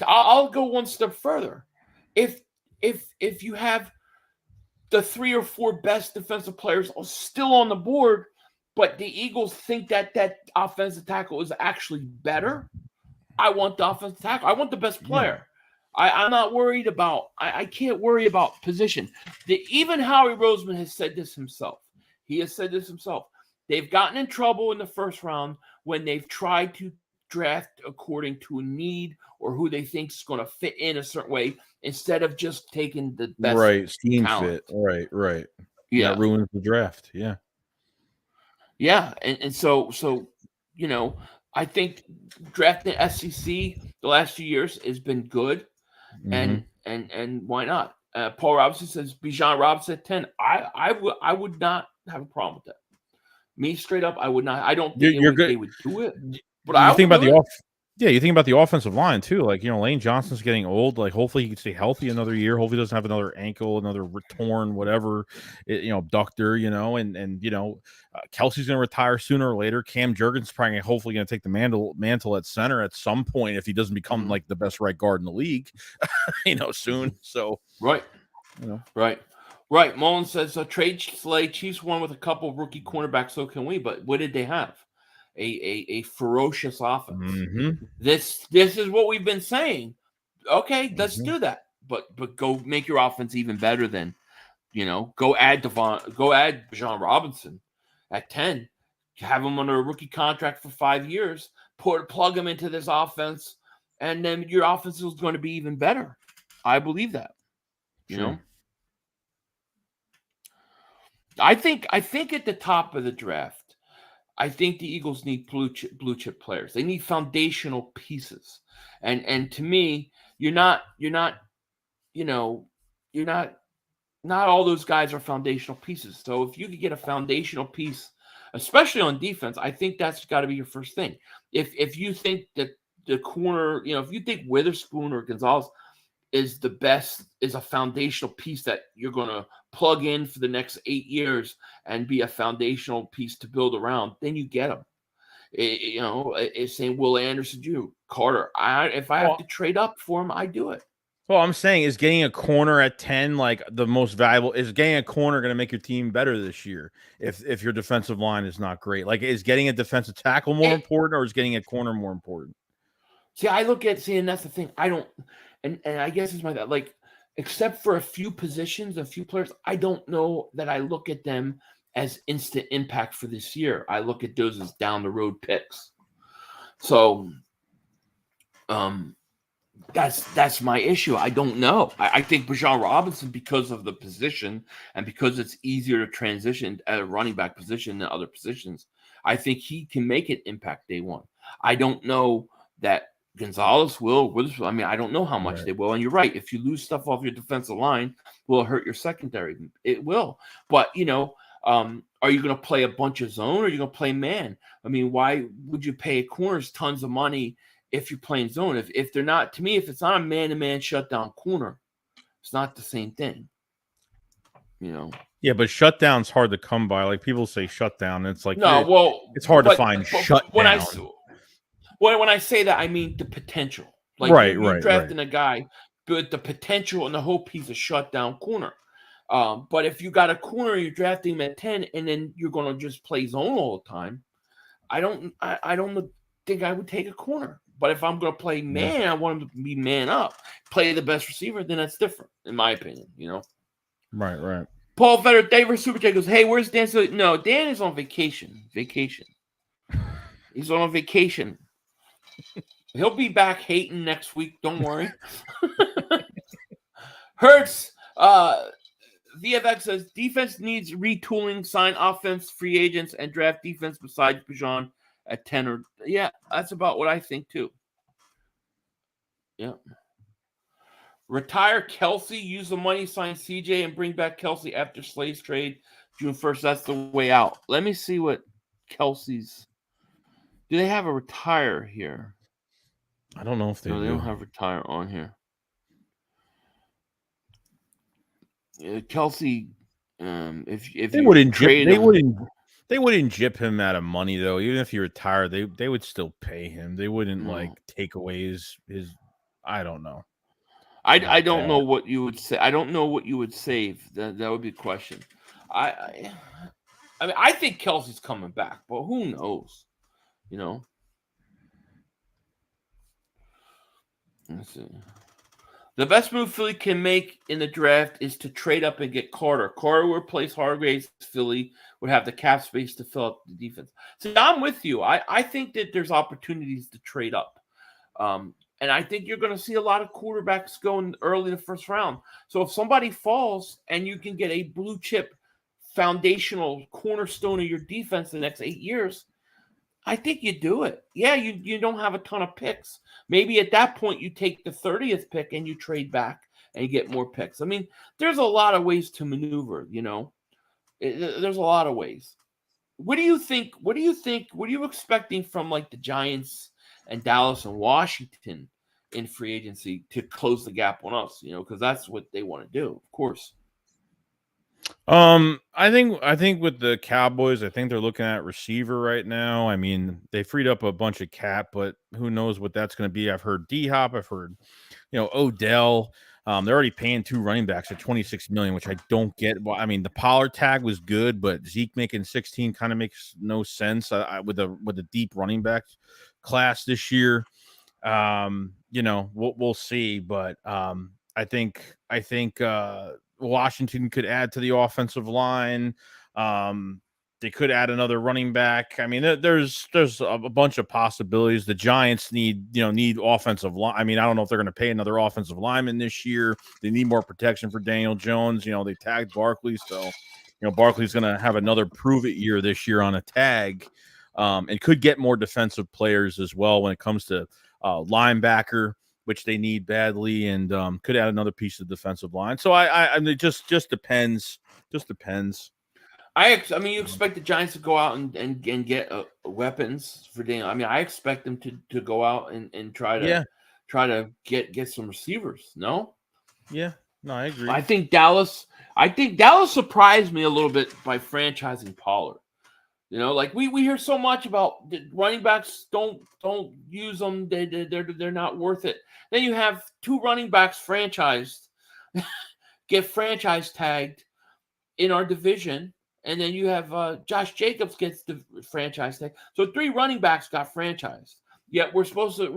I'll go one step further. If you have the 3 or 4 best defensive players still on the board, but the Eagles think that offensive tackle is actually better, I want the offensive tackle. I want the best player. I'm not worried about – I can't worry about position. Even Howie Roseman has said this himself. He has said this himself. They've gotten in trouble in the first round when they've tried to draft according to a need or who they think is going to fit in a certain way instead of just taking the best scheme talent. Fit. Right. Yeah. That ruins the draft. Yeah. Yeah. And so I think drafting SEC the last few years has been good. And why not? Paul Robinson says Bijan Robinson at 10. I would not have a problem with that. Me straight up, I would not. I don't think they would do it. But you think about you think about the offensive line too. Like, Lane Johnson's getting old. Like, hopefully he can stay healthy another year. Hopefully he doesn't have another ankle, another torn, whatever, abductor. And Kelsey's going to retire sooner or later. Cam Jurgens probably hopefully going to take the mantle at center at some point if he doesn't become like the best right guard in the league, soon. So right, right. Mullen says trade Slay. Chiefs won with a couple rookie cornerbacks. So can we? But what did they have? A ferocious offense. Mm-hmm. This is what we've been saying. Okay, let's do that. But go make your offense even better than, go add Bijan Robinson at 10. Have him under a rookie contract for 5 years. Plug him into this offense, and then your offense is going to be even better. I believe that. You know? I think at the top of the draft, I think the Eagles need blue chip players. They need foundational pieces, and to me, not all those guys are foundational pieces. So if you could get a foundational piece, especially on defense, I think that's got to be your first thing. If you think that the corner, if you think Witherspoon or Gonzalez is a foundational piece that you're going to plug in for the next 8 years and be a foundational piece to build around, then you get them. It's saying Will Anderson, Carter. If I have to trade up for him, I do it. Well, I'm saying, is getting a corner at 10 like the most valuable? Is getting a corner going to make your team better this year if your defensive line is not great? Like, is getting a defensive tackle more important, or is getting a corner more important? See, I look at and that's the thing. I don't, and I guess it's like, except for a few positions, a few players, I don't know that I look at them as instant impact for this year. I look at those as down the road picks. So, that's my issue. I don't know. I think Bijan Robinson, because of the position and because it's easier to transition at a running back position than other positions, I think he can make an impact day one. I don't know that Gonzalez will. I mean, I don't know how much they will. And you're right. If you lose stuff off your defensive line, will it hurt your secondary? It will. But, are you going to play a bunch of zone, or are you going to play man? I mean, why would you pay corners tons of money if you're playing zone? If they're not, to me, if it's not a man-to-man shutdown corner, it's not the same thing. Yeah, but shutdown's hard to come by. Like, people say shutdown, and it's like, it's hard to find shutdown. When I say that, I mean the potential. Like, you're drafting a guy, but the potential and the hope he's a shutdown corner. But if you got a corner, you're drafting him at 10, and then you're going to just play zone all the time, I don't think I would take a corner. But if I'm going to play man, I want him to be man up, play the best receiver, then that's different, in my opinion, Right. Paul Vetter, David Super J goes, hey, where's Dan? So, no, Dan is on vacation. He's on vacation. He'll be back hating next week. Don't worry. Hertz, VFX says, defense needs retooling, sign offense, free agents, and draft defense besides Bijan at 10 that's about what I think too. Yeah. Retire Kelsey, use the money, sign CJ, and bring back Kelsey after Slay's trade June 1st. That's the way out. Let me see what Kelsey's. Do they have a retire here? I don't know if they do. They don't have retire on here. Kelsey, if they wouldn't trade, they wouldn't jip him out of money though. Even if he retired, they would still pay him. They wouldn't like take away his. I don't know. I don't know what you would say. I don't know what you would save. That would be a question. I mean, I think Kelsey's coming back, but who knows? Let's see. The best move Philly can make in the draft is to trade up and get Carter. Carter will replace Hargraves. Philly would have the cap space to fill up the defense. So I'm with you. I think that there's opportunities to trade up. And I think you're going to see a lot of quarterbacks going early in the first round. So if somebody falls and you can get a blue chip foundational cornerstone of your defense the next 8 years, I think you do it. Yeah, you don't have a ton of picks. Maybe at that point you take the 30th pick and you trade back and you get more picks. I mean, there's a lot of ways to maneuver, There's a lot of ways. What do you think? What are you expecting from like the Giants and Dallas and Washington in free agency to close the gap on us? Because that's what they want to do, of course. I think with the Cowboys, I think they're looking at receiver right now. I mean, they freed up a bunch of cap, but who knows what that's going to be. I've heard D-Hop, I've heard, Odell. They're already paying 2 running backs at $26 million, which I don't get. Well, I mean, the Pollard tag was good, but Zeke making 16 kind of makes no sense with a deep running back class this year. We'll see, but I think Washington could add to the offensive line. They could add another running back. I mean, there's a bunch of possibilities. The Giants need offensive line. I mean, I don't know if they're going to pay another offensive lineman this year. They need more protection for Daniel Jones. They tagged Barkley, so Barkley's going to have another prove it year this year on a tag, and could get more defensive players as well when it comes to linebacker, which they need badly, and could add another piece of defensive line. So I mean, it just depends. Just depends. I mean, you expect the Giants to go out and get weapons for Daniel. I mean, I expect them to go out and try to get some receivers. No. Yeah. No, I agree. I think Dallas surprised me a little bit by franchising Pollard. Like we hear so much about the running backs. Don't use them. They're not worth it. Then you have 2 running backs franchised, get franchise tagged in our division, and then you have Josh Jacobs gets the franchise tag. So 3 running backs got franchised. Yet we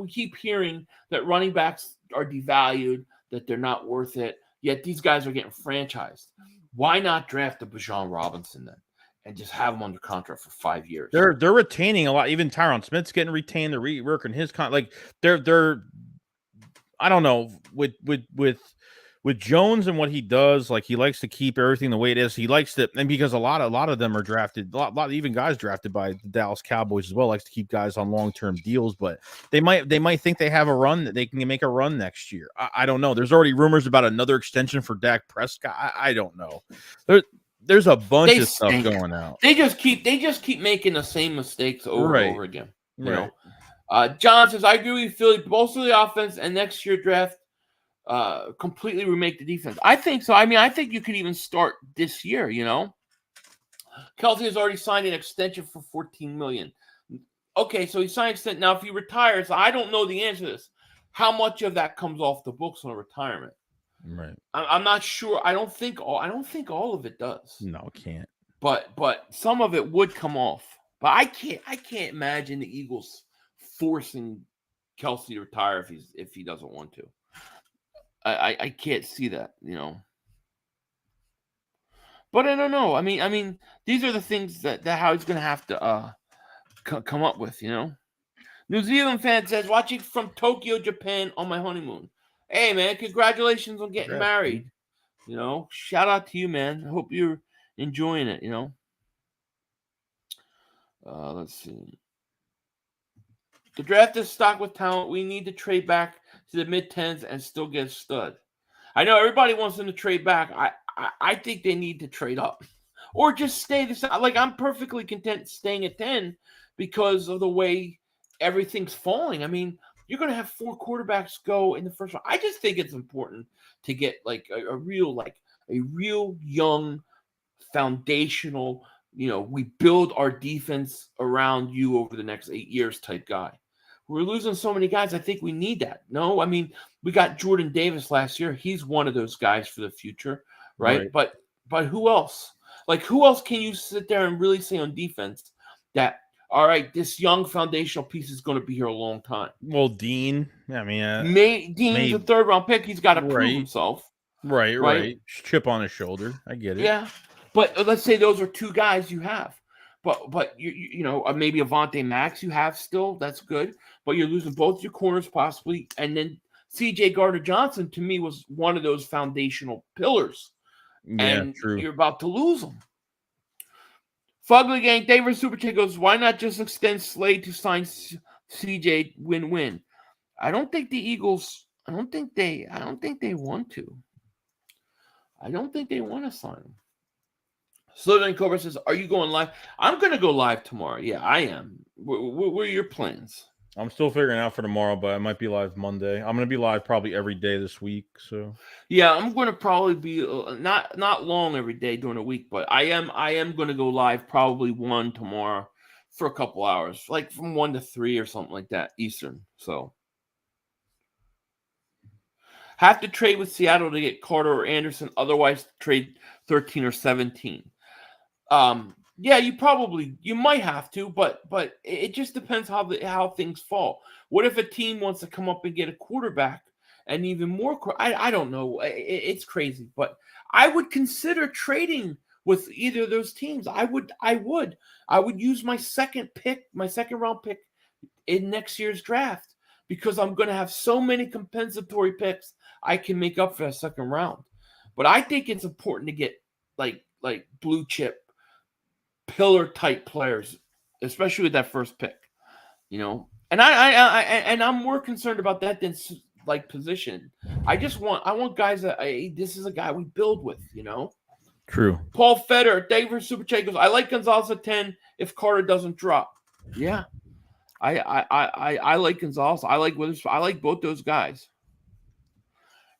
keep hearing that running backs are devalued, that they're not worth it. Yet these guys are getting franchised. Why not draft a Bijan Robinson then? And just have him under contract for 5 years. They're retaining a lot. Even Tyron Smith's getting retained. They're reworking his they're I don't know, with Jones and what he does. Like, he likes to keep everything the way it is. He likes to, and because a lot of them are drafted, a lot even guys drafted by the Dallas Cowboys as well, likes to keep guys on long-term deals. But they might think they have a run, that they can make a run next year. I don't know. There's already rumors about another extension for Dak Prescott. I don't know. There's a bunch of stuff going out. They just keep making the same mistakes over and over again. Right. John says, I agree with Philly. Bolster the offense, and next year draft completely remake the defense. I think so. I mean, I think you could even start this year. Kelce has already signed an extension for $14 million. Okay, so he signed an extension. Now, if he retires, I don't know the answer to this. How much of that comes off the books on retirement? Right. I'm not sure. I don't think all of it does. No, it can't. But some of it would come off. But I can't imagine the Eagles forcing Kelce to retire if he doesn't want to. I can't see that, But I don't know. I mean, these are the things that how he's going to have to come up with, New Zealand fan says, watching from Tokyo, Japan on my honeymoon. Hey, man, congratulations on getting married. Shout out to you, man. I hope you're enjoying it, Let's see. The draft is stocked with talent. We need to trade back to the mid-10s and still get a stud. I know everybody wants them to trade back. I think they need to trade up. Or just stay the same. Like, I'm perfectly content staying at 10 because of the way everything's falling. I mean, you're going to have 4 quarterbacks go in the first round. I just think it's important to get like a real young foundational, we build our defense around you over the next 8 years type guy. We're losing so many guys. I think we need that. No, I mean, we got Jordan Davis last year. He's one of those guys for the future, right? But who else? Like, who else can you sit there and really say on defense that, all right, this young foundational piece is going to be here a long time? Well, Dean. I mean, Dean's a 3rd-round pick. He's got to prove himself. Right. Chip on his shoulder. I get it. Yeah, but let's say those are 2 guys you have. But you maybe Avonte Max you have still. That's good. But you're losing both your corners possibly. And then CJ Gardner-Johnson, to me, was one of those foundational pillars. Yeah, and true. You're about to lose them. Fugly Gang, David Super Chat goes, why not just extend Slay to sign CJ win-win? I don't think the Eagles, I don't think they want to. I don't think they want to sign him. Slowdown Cobra says, "Are you going live?" I'm going to go live tomorrow. Yeah, I am. What are your plans? I'm still figuring out for tomorrow, but I might be live Monday. I'm going to be live probably every day this week. So yeah, I'm going to probably be not long every day during the week, but I am going to go live probably 1 tomorrow for a couple hours, like from 1 to 3 or something like that Eastern. So have to trade with Seattle to get Carter or Anderson, otherwise trade 13 or 17. Yeah, you might have to, but it just depends how things fall. What if a team wants to come up and get a quarterback and even more? I don't know. It's crazy, but I would consider trading with either of those teams. I would use my second round pick in next year's draft because I'm going to have so many compensatory picks I can make up for that second round. But I think it's important to get like blue chip pillar type players, especially with that first pick, And I'm more concerned about that than like position. I want guys that this is a guy we build with, True. Paul Feder, David Super Chat goes, I like Gonzalez at 10 if Carter doesn't drop. Yeah. I like Gonzalez. I like Witherspoon. I like both those guys.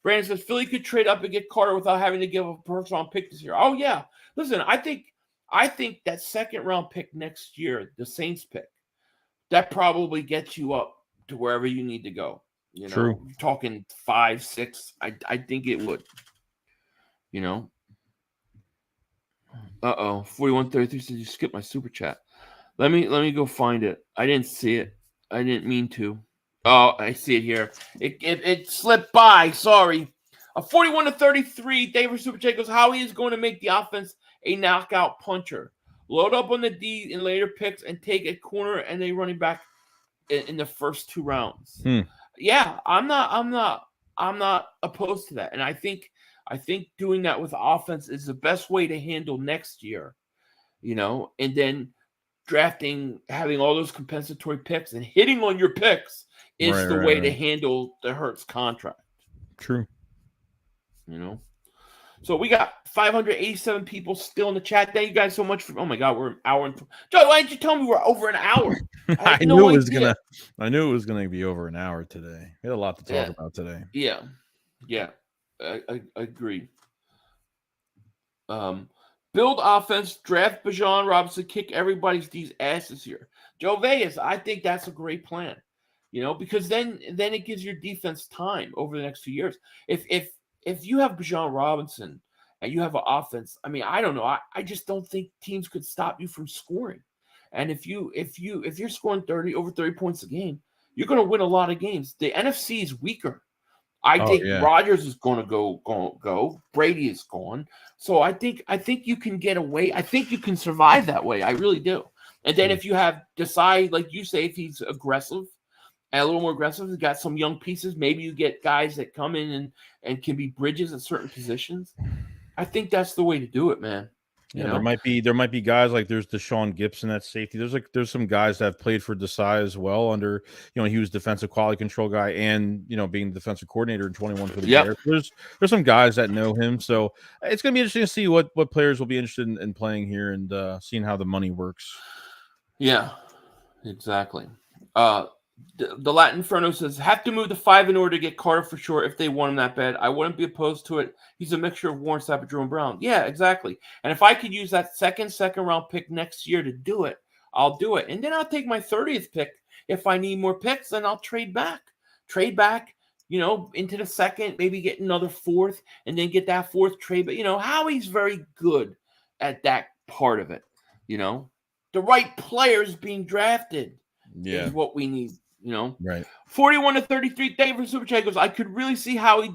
Brandon says Philly could trade up and get Carter without having to give a first round pick this year. Oh yeah. Listen, I think that second round pick next year, the Saints pick, that probably gets you up to wherever you need to go. True. Talking 5, 6. I think it would. 4133 says you skipped my super chat. Let me go find it. I didn't see it. I didn't mean to. Oh, I see it here. It slipped by. Sorry. A 41-33. David Super Chat goes, Howie is going to make the offense a knockout puncher. Load up on the D in later picks and take a corner and a running back in the first 2 rounds. Yeah, I'm not opposed to that. And I think doing that with offense is the best way to handle next year. And then drafting, having all those compensatory picks and hitting on your picks is the way to handle the Hurts contract. True. So we got 587 people still in the chat. Thank you guys so much for. Oh my God, we're an hour and. Joe, why didn't you tell me we're over an hour? I knew it was gonna be over an hour today. We had a lot to talk about today. Yeah, I agree. Build offense, draft Bijan Robinson, kick everybody's D's asses here. Joe Vegas, I think that's a great plan. Because then it gives your defense time over the next few years. If you have Bijan Robinson and you have an offense, I mean, I don't know. I just don't think teams could stop you from scoring. And if you're scoring over 30 points a game, you're going to win a lot of games. The NFC is weaker. I think Rodgers is going to go. Brady is gone. So I think you can get away. I think you can survive that way. I really do. And then if you decide, like you say, if he's aggressive, and a little more aggressive, he's got some young pieces. Maybe you get guys that come in and can be bridges at certain positions. I think that's the way to do it, man. There might be guys like there's Deshaun Gibson at safety. There's some guys that have played for Desai as well under, he was defensive quality control guy and, being defensive coordinator in 21 for the Bears. There's some guys that know him. So it's going to be interesting to see what players will be interested in playing here and seeing how the money works. Yeah, exactly. The Latin Inferno says, have to move to 5 in order to get Carter for sure if they want him that bad. I wouldn't be opposed to it. He's a mixture of Warren Sapp and Jerome Brown. Yeah, exactly. And if I could use that second round pick next year to do it, I'll do it. And then I'll take my 30th pick. If I need more picks, then I'll trade back, into the second, maybe get another 4th and then get that 4th trade. But, Howie's very good at that part of it. The right players being drafted is what we need. Right. 41-33. David Super Chat goes, I could really see Howie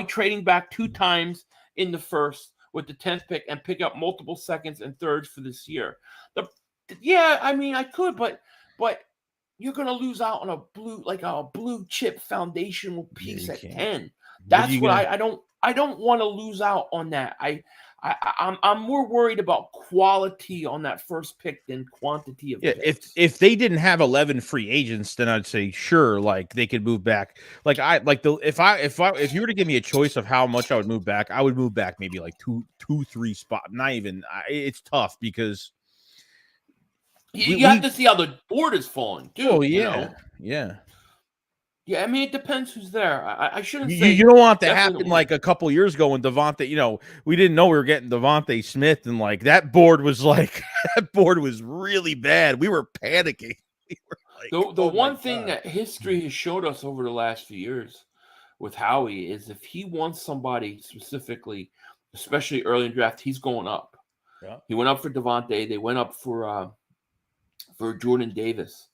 trading back 2 times in the first with the 10th pick and pick up multiple seconds and thirds for this year. I could, but you're gonna lose out on a blue chip foundational piece at 10. That's what I don't want to lose out on that. I'm more worried about quality on that first pick than quantity of picks. If they didn't have 11 free agents, then I'd say sure, like they could move back. Like if you were to give me a choice of how much I would move back, I would move back maybe like two, 3 spot. Not even. It's tough because you have to see how the board is falling, too. Oh yeah, you know? Yeah, I mean, it depends who's there. I shouldn't you, say you don't want that to happen like a couple years ago when Devontae, we didn't know we were getting Devontae Smith, and like that board was really bad. We were panicking. We were like, the one thing that history has showed us over the last few years with Howie is if he wants somebody specifically, especially early in draft, he's going up. Yeah. He went up for Devontae. They went up for Jordan Davis.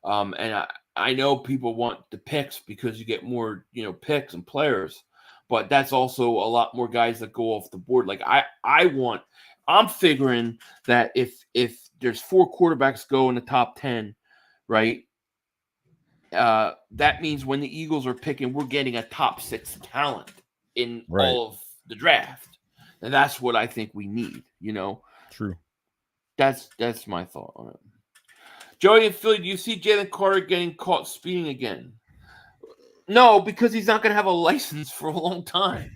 And I know people want the picks because you get more, picks and players, but that's also a lot more guys that go off the board. Like I'm figuring that if there's 4 quarterbacks go in the top 10, right? That means when the Eagles are picking, we're getting a top 6 talent in all of the draft. And that's what I think we need, True. That's my thought on it. Joey and Philly, do you see Jalen Carter getting caught speeding again? No, because he's not going to have a license for a long time.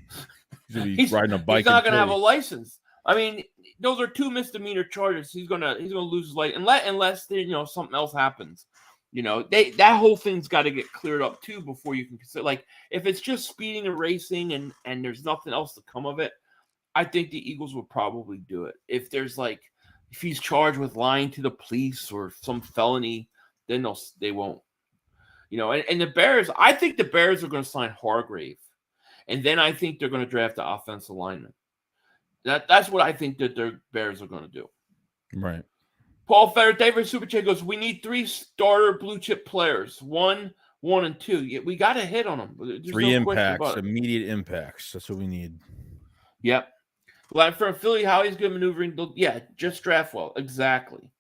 He's riding a bike. He's not going to have a license. I mean, those are 2 misdemeanor charges. He's gonna lose his license unless something else happens. That whole thing's got to get cleared up too before you can consider. Like if it's just speeding and racing and there's nothing else to come of it, I think the Eagles would probably do it. If he's charged with lying to the police or some felony, then they won't. And the Bears, I think the Bears are going to sign Hargrave. And then I think they're going to draft the offensive lineman. That's what I think that the Bears are going to do. Right. Paul Fetter, David Superchat goes, we need 3 starter blue chip players. 1, 1, and 2. Yeah, we got to hit on them. There's 3 impacts, immediate impacts. That's what we need. Yep. Well, from Philly, how he's good maneuvering. Yeah, just draft well. Exactly.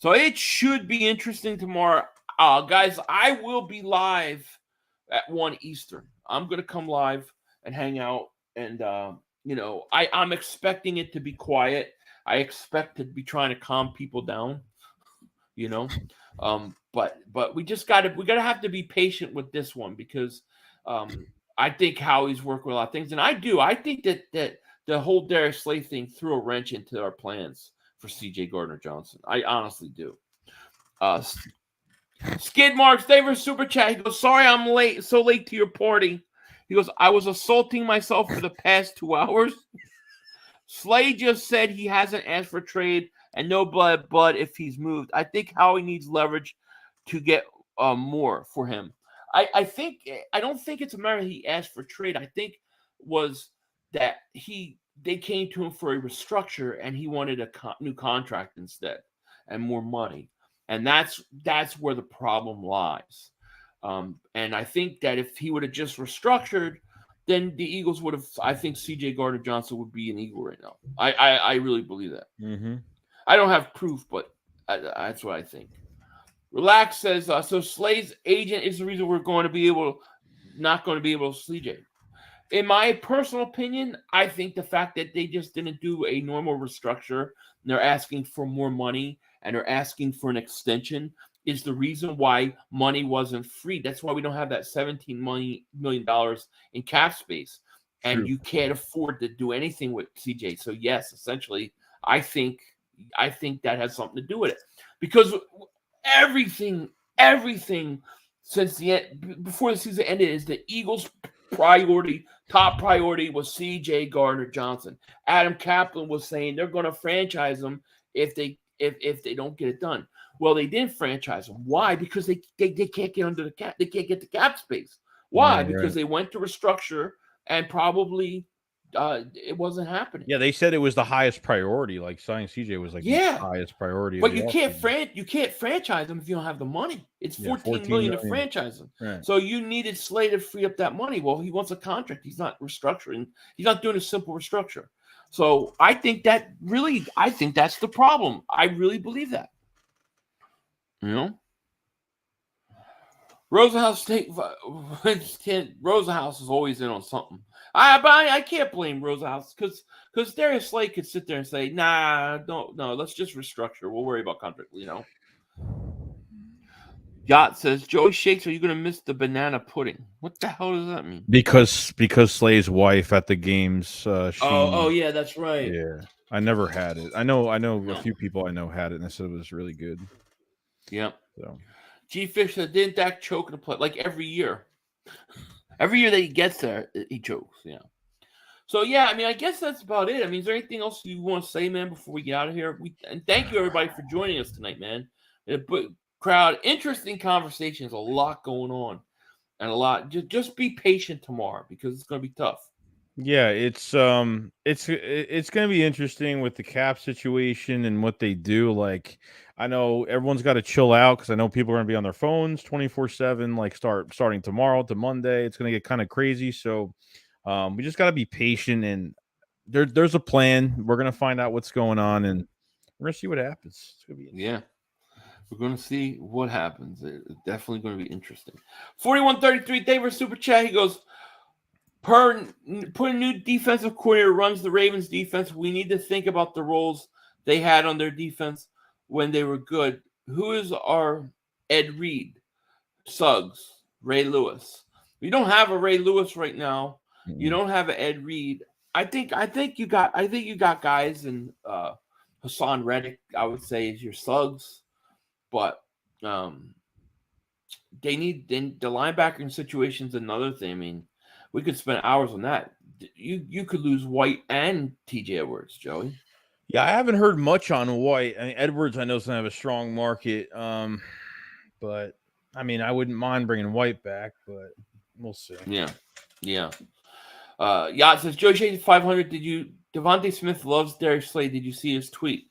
So it should be interesting tomorrow. Guys, I will be live at 1 Eastern. I'm going to come live and hang out. And, I'm expecting it to be quiet. I expect to be trying to calm people down, but we just got to have to be patient with this one because I think Howie's working with a lot of things. And I think that the whole Darius Slay thing threw a wrench into our plans for CJ Gardner-Johnson. I honestly do. Skid Marks, David Super Chat. He goes, sorry I'm so late to your party. He goes, I was assaulting myself for the past 2 hours. Slay just said he hasn't asked for trade and no blood if he's moved. I think Howie needs leverage to get more for him. I don't think it's a matter he asked for trade. I think was that they came to him for a restructure and he wanted a new contract instead and more money. And that's where the problem lies. And I think that if he would have just restructured, then the Eagles would have. I think CJ Gardner-Johnson would be an Eagle right now. I really believe that. Mm-hmm. I don't have proof, but that's what I think. Relax says so. Slay's agent is the reason we're not going to be able to CJ. In my personal opinion, I think the fact that they just didn't do a normal restructure, and they're asking for more money and they're asking for an extension is the reason why money wasn't free. That's why we don't have that $17 million in cap space. And True. You can't afford to do anything with CJ. So yes, essentially, I think that has something to do with it. Because everything since the end, before the season ended, is the Eagles' top priority was CJ Gardner-Johnson. Adam Kaplan was saying they're going to franchise him if they don't get it done. Well, they didn't franchise him. Why? Because they can't get under the cap. They can't get the cap space. Why? Right. Because they went to restructure and probably it wasn't happening. Yeah, they said it was the highest priority. Like signing CJ was like the highest priority. But you can't franchise him if you don't have the money. It's $14 million to franchise him. Right. So you needed Slay to free up that money. Well, he wants a contract. He's not restructuring. He's not doing a simple restructure. So I think that's the problem. I really believe that. Rosenhaus Rosenhaus is always in on something. I can't blame Rosehouse because Darius Slay could sit there and say, nah, no, let's just restructure. We'll worry about contract, Yacht says, Joey Shakes, are you going to miss the banana pudding? What the hell does that mean? Because Slay's wife at the games. Yeah, that's right. Yeah, I never had it. I know a few people I know had it, and they said it was really good. Yep. So, G Fish said, didn't Dak choke in the play like every year? Every year that he gets there, he chokes. Yeah. So yeah, I mean, I guess that's about it. I mean, is there anything else you want to say, man, before we get out of here? And thank you everybody for joining us tonight, man. Crowd, interesting conversations, a lot going on, and a lot. Just be patient tomorrow because it's going to be tough. Yeah, it's going to be interesting with the cap situation and what they do. Like, I know everyone's got to chill out because I know people are going to be on their phones 24/7. Like, starting tomorrow to Monday, it's going to get kind of crazy. So, we just got to be patient, and there's a plan. We're going to find out what's going on, and we're going to see what happens. It's going to be interesting. Yeah. We're going to see what happens. It's definitely going to be interesting. 4133 David Super Chat. He goes, put a new defensive coordinator runs the Ravens defense. We need to think about the roles they had on their defense when they were good. Who is our Ed Reed, Suggs, Ray Lewis? We don't have a Ray Lewis right now. Mm-hmm. You don't have an Ed Reed. I think you got guys in Hassan Reddick, I would say, is your Suggs. But they need the linebacking situation's another thing. I mean, we could spend hours on that. You could lose White and TJ Edwards, Joey. Yeah, I haven't heard much on White. I mean, Edwards, I know, doesn't have a strong market. But I mean, I wouldn't mind bringing White back, but we'll see. Yeah. Yacht says, Joey Shakes 500. Devontae Smith loves Darius Slay. Did you see his tweet?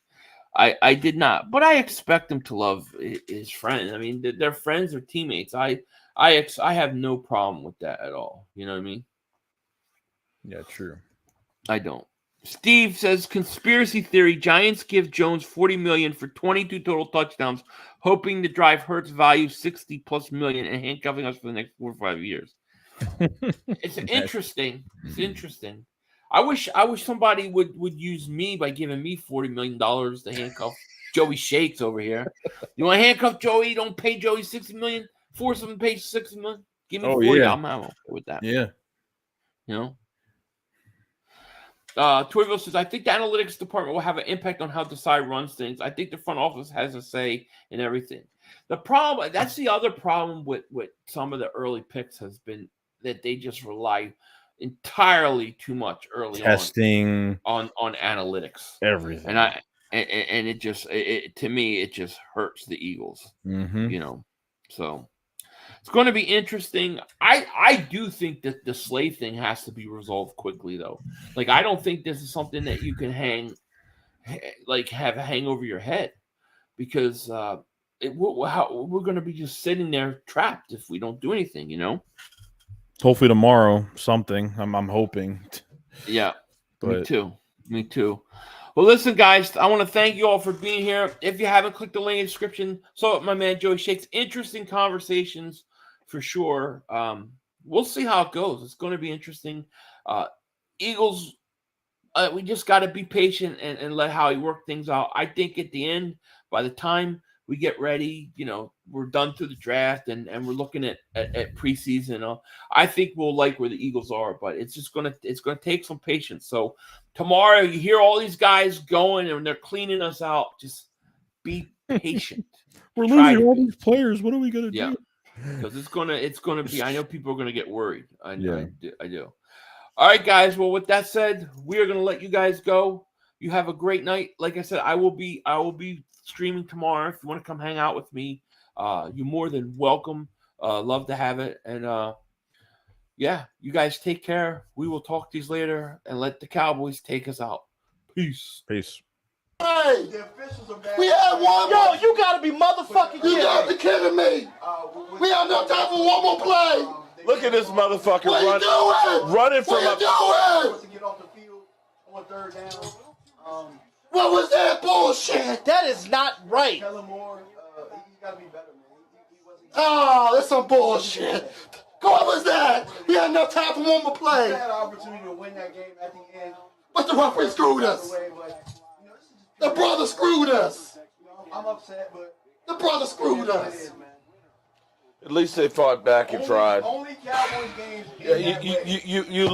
I did not, but I expect him to love his friends. I mean, they're friends or teammates. I have no problem with that at all. You know what I mean? Yeah, true. I don't. Steve says, conspiracy theory, Giants give Jones $40 million for 22 total touchdowns, hoping to drive Hurts' value $60+ million and handcuffing us for the next 4 or 5 years. It's interesting. It's interesting. I wish somebody would use me by giving me $40 million to handcuff Joey Shakes over here. You want to handcuff Joey? Don't pay Joey $60 million. Force him to pay $60 million. Give me $40. Yeah. I'm okay with that. Yeah. You know. Toyville says, I think the analytics department will have an impact on how Desai runs things. I think the front office has a say in everything. That's the other problem with some of the early picks has been that they just rely entirely too much early testing on analytics, everything, and it just to me it just hurts the Eagles. Mm-hmm. You know, so it's going to be interesting. I do think that the Slay thing has to be resolved quickly, though. Like, I don't think this is something that you can have hang over your head, because we're going to be just sitting there trapped if we don't do anything. You know. Hopefully tomorrow, something. I'm hoping. Yeah, but... Me too. Well, listen, guys, I want to thank you all for being here. If you haven't clicked the link in the description, so my man Joey Shakes, interesting conversations for sure. We'll see how it goes. It's going to be interesting. Eagles, we just got to be patient and let Howie work things out. I think at the end, by the time we get ready, you know, we're done through the draft and we're looking at preseason. I think we'll like where the Eagles are, but it's gonna take some patience. So tomorrow you hear all these guys going and they're cleaning us out. Just be patient. We're losing all these players. What are we gonna do? Because it's gonna be. I know people are gonna get worried. I do. All right, guys. Well, with that said, we are gonna let you guys go. You have a great night. Like I said, I will be streaming tomorrow. If you want to come hang out with me, you're more than welcome. Love to have it. And yeah, you guys take care. We will talk to you later and let the Cowboys take us out. Peace. Hey, we had one. Yo, you gotta be motherfucking kidding me. You gotta be kidding me. We have no time for one more play. Look at this motherfucker running from a... to get off the field on third down. What was that bullshit? That is not right. Tell him more. He's got to be better, man. He wasn't... Oh, that's some bullshit. What was that? We had enough time for one more We play. had an opportunity to win that game at the end. But the referee screwed us. But, you know, this is just The brother screwed us. You know, I'm upset, but The brother screwed it us. is, man. At least they fought back and tried. Only Cowboys games. Yeah, in that way. you